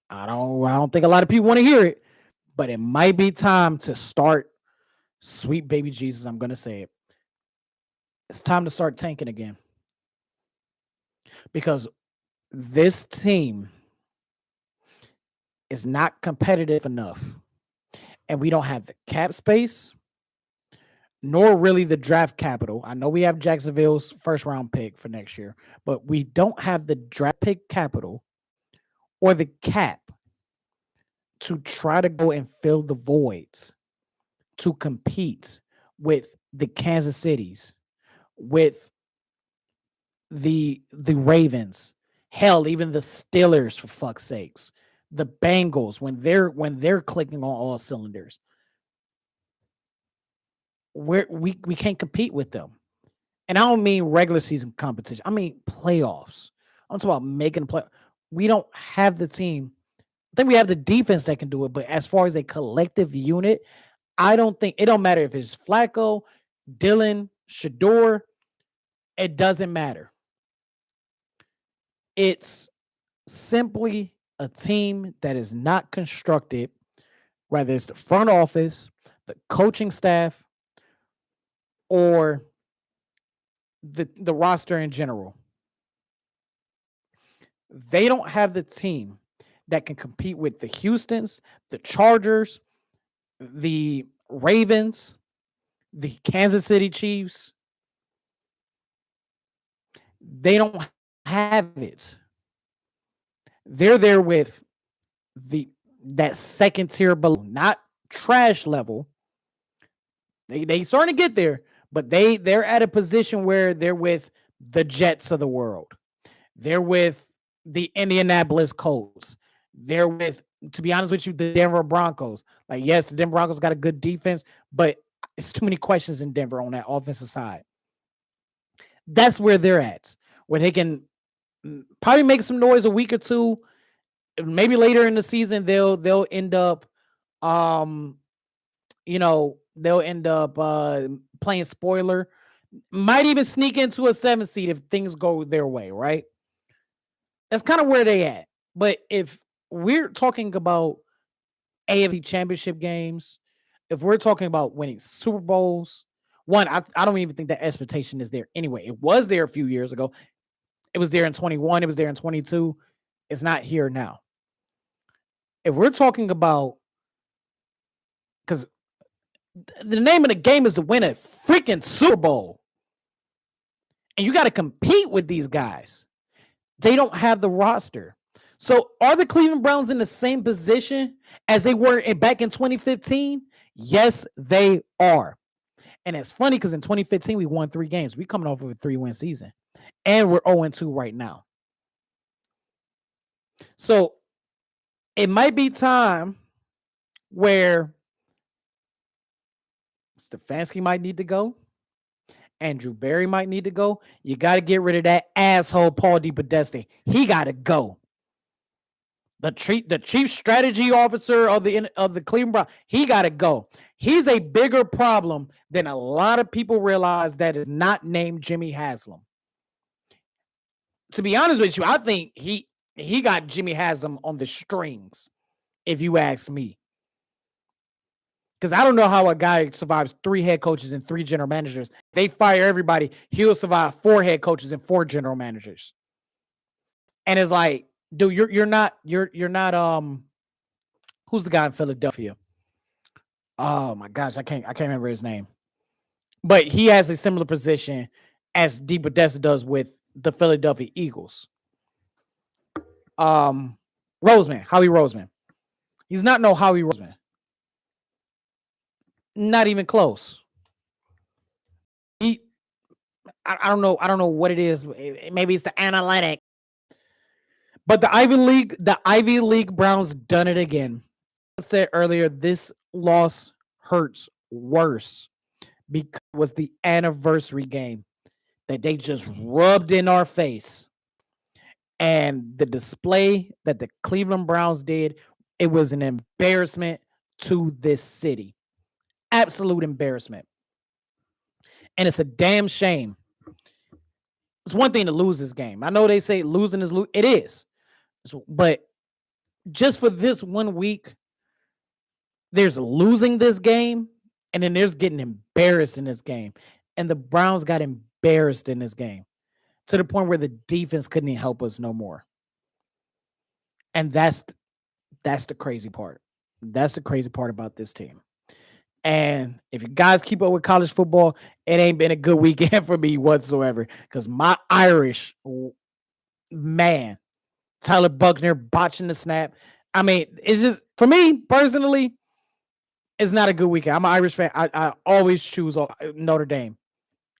I don't think a lot of people want to hear it, but it might be time to start, sweet baby Jesus, I'm going to say it. It's time to start tanking again. Because this team is not competitive enough. And we don't have the cap space, nor really the draft capital. I know we have Jacksonville's first round pick for next year, but we don't have the draft pick capital or the cap to try to go and fill the voids, to compete with the Kansas Cities, with the Ravens, hell, even the Steelers, for fuck's sakes, the Bengals, when they're clicking on all cylinders. We can't compete with them. And I don't mean regular season competition. I mean playoffs. I'm talking about making play. We don't have the team. I think we have the defense that can do it, but as far as a collective unit, I don't think it don't matter if it's Flacco, Dylan, Shador. It doesn't matter. It's simply a team that is not constructed, whether it's the front office, the coaching staff, or the roster in general. They don't have the team that can compete with the Houstons, the Chargers, the Ravens, the Kansas City Chiefs. They don't have it. They're there with that second tier below, not trash level. They starting to get there, but they're at a position where they're with the Jets of the world. They're with the Indianapolis Colts. They're with, to be honest with you, the Denver Broncos. Like, yes, the Denver Broncos got a good defense, but it's too many questions in Denver on that offensive side. That's where they're at, where they can probably make some noise a week or two. Maybe later in the season, they'll end up, they'll end up playing spoiler. Might even sneak into a 7 seed if things go their way, right? That's kind of where they at. But if we're talking about AFC championship games, if we're talking about winning Super Bowls, I don't even think that expectation is there anyway. It was there a few years ago. It was there in 21. It was there in 22. It's not here now. If we're talking about, because the name of the game is to win a freaking Super Bowl. And you got to compete with these guys. They don't have the roster. So are the Cleveland Browns in the same position as they were back in 2015? Yes, they are. And it's funny because in 2015, we won 3 games. We're coming off of a 3-win season. And we're 0-2 right now. So it might be time where Stefanski might need to go. Andrew Berry might need to go. You got to get rid of that asshole Paul DePodesta. He got to go. The chief strategy officer of the Cleveland Browns, he got to go. He's a bigger problem than a lot of people realize that is not named Jimmy Haslam. To be honest with you, I think he got Jimmy Haslam on the strings, if you ask me. Because I don't know how a guy survives 3 head coaches and 3 general managers. They fire everybody. He'll survive 4 head coaches and 4 general managers. And it's like, dude, you're not who's the guy in Philadelphia? Oh my gosh, I can't remember his name. But he has a similar position as DePodesta does with the Philadelphia Eagles. Roseman, Howie Roseman. He's not no Howie Roseman. Not even close. I don't know. I don't know what it is. Maybe it's the analytic. But the Ivy League Browns done it again. I said earlier, this loss hurts worse because it was the anniversary game that they just rubbed in our face. And the display that the Cleveland Browns did, it was an embarrassment to this city. Absolute embarrassment. And it's a damn shame. It's one thing to lose this game. I know they say losing is it is. But just for this 1 week, there's losing this game, and then there's getting embarrassed in this game. And the Browns got embarrassed in this game to the point where the defense couldn't even help us no more. And that's the crazy part. That's the crazy part about this team. And if you guys keep up with college football, it ain't been a good weekend for me whatsoever. Because my Irish, man, Tyler Buckner botching the snap. I mean, it's just, for me personally, it's not a good weekend. I'm an Irish fan. I always choose Notre Dame.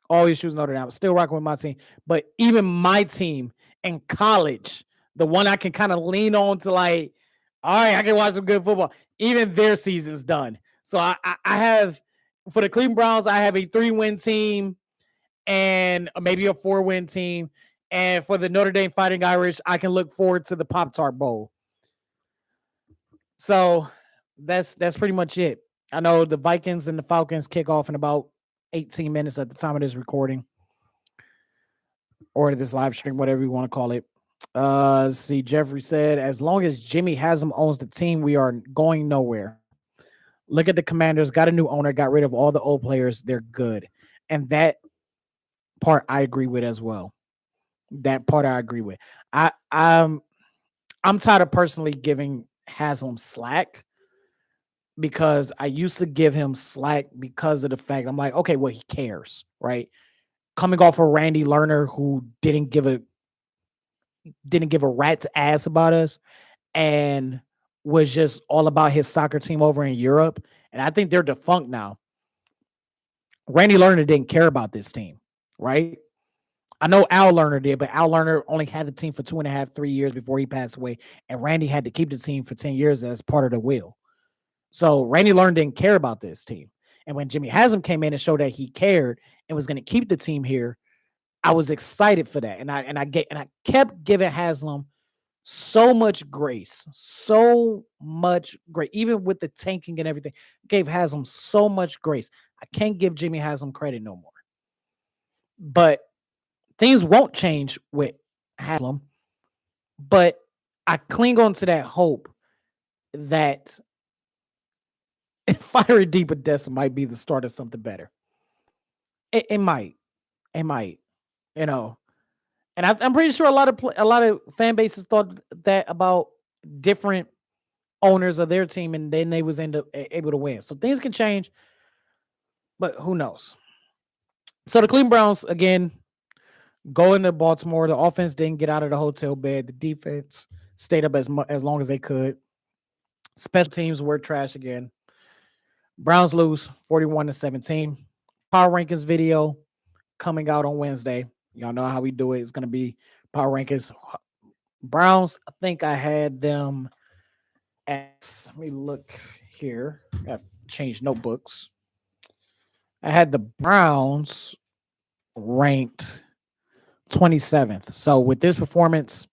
Always choose Notre Dame. I'm still rocking with my team. But even my team in college, the one I can kind of lean on to like, all right, I can watch some good football. Even their season's done. So I have, for the Cleveland Browns, I have a 3-win team and maybe a 4-win team. And for the Notre Dame Fighting Irish, I can look forward to the Pop-Tart Bowl. So that's pretty much it. I know the Vikings and the Falcons kick off in about 18 minutes at the time of this recording. Or this live stream, whatever you want to call it. Let's see, Jeffrey said, as long as Jimmy Haslam owns the team, we are going nowhere. Look at the Commanders, got a new owner, got rid of all the old players. They're good. And that part I agree with as well. That part I agree with. I'm tired of personally giving Haslam slack because I used to give him slack because of the fact I'm like, okay, well, he cares, right? Coming off of Randy Lerner, who didn't give a rat's ass about us and was just all about his soccer team over in Europe. And I think they're defunct now. Randy Lerner didn't care about this team, right? I know Al Lerner did, but Al Lerner only had the team for 2.5, 3 years before he passed away. And Randy had to keep the team for 10 years as part of the will. So Randy Lerner didn't care about this team. And when Jimmy Haslam came in and showed that he cared and was going to keep the team here, I was excited for that. And I kept giving Haslam so much grace, even with the tanking and everything. Gave Haslam so much grace. I can't give Jimmy Haslam credit no more. But things won't change with Haslam. But I cling on to that hope that Fiery Deep Odessa might be the start of something better. It might. It might. You know. And I'm pretty sure a lot of fan bases thought that about different owners of their team, and then they was able to win. So things can change, but who knows? So the Cleveland Browns again go into Baltimore. The offense didn't get out of the hotel bed. The defense stayed up as long as they could. Special teams were trash again. Browns lose 41-17. Power rankings video coming out on Wednesday. Y'all know how we do it. It's going to be power rankings. Browns, I think I had them at, let me look here. I've changed notebooks. I had the Browns ranked 27th. So with this performance,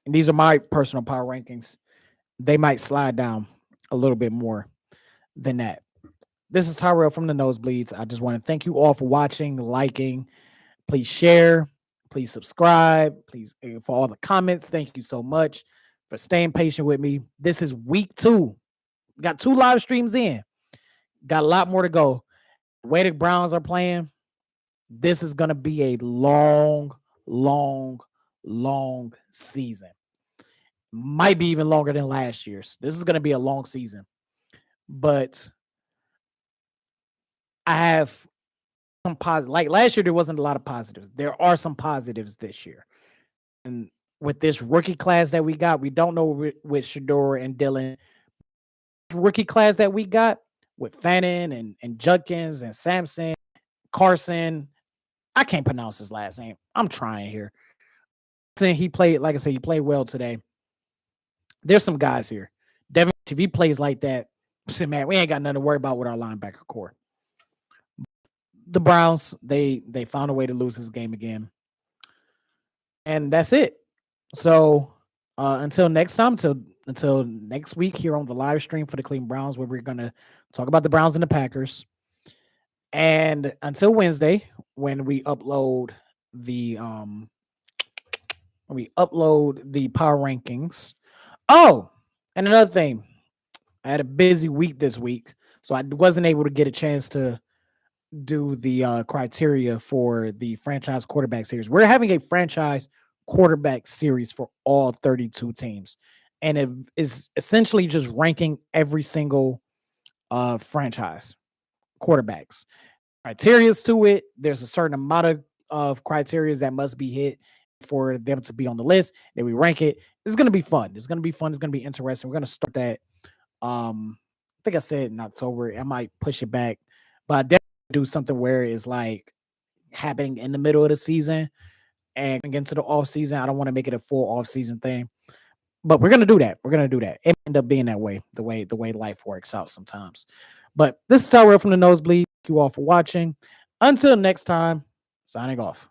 and these are my personal power rankings, they might slide down a little bit more than that. This is Tyrell from the Nosebleeds. I just want to thank you all for watching, liking. Please share. Please subscribe. Please, for all the comments, thank you so much for staying patient with me. This is week 2. Got 2 live streams in. Got a lot more to go. The way the Browns are playing, this is going to be a long season. Might be even longer than last year's. This is going to be a long season. But I have some positive. Like last year, there wasn't a lot of positives. There are some positives this year. And with this rookie class that we got. We don't know with Shador and Dylan. Rookie class that we got with Fannin and Judkins and Sampson, Carson. I can't pronounce his last name. I'm trying here. He played, like I said, he played well today. There's some guys here. Devin, if he plays like that, man, we ain't got nothing to worry about with our linebacker core. The Browns, they found a way to lose this game again. And that's it. So until next time, until next week here on the live stream for the Cleveland Browns, where we're gonna talk about the Browns and the Packers. And until Wednesday, when we upload the power rankings. Oh, and another thing, I had a busy week this week, so I wasn't able to get a chance to do the criteria for the franchise quarterback series. We're having a franchise quarterback series for all 32 teams, and it is essentially just ranking every single franchise quarterbacks. Criterias to it. There's a certain amount of criterias that must be hit for them to be on the list. Then we rank it. It's going to be fun. It's going to be fun. It's going to be interesting. We're going to start that. I think I said in October. I might push it back, but I definitely do something where it's like happening in the middle of the season and into the off season. I don't want to make it a full off season thing, but we're going to do that. We're going to do that. It end up being that way, the way life works out sometimes. But this is Tyrell from the Nosebleed. Thank you all for watching. Until next time, signing off.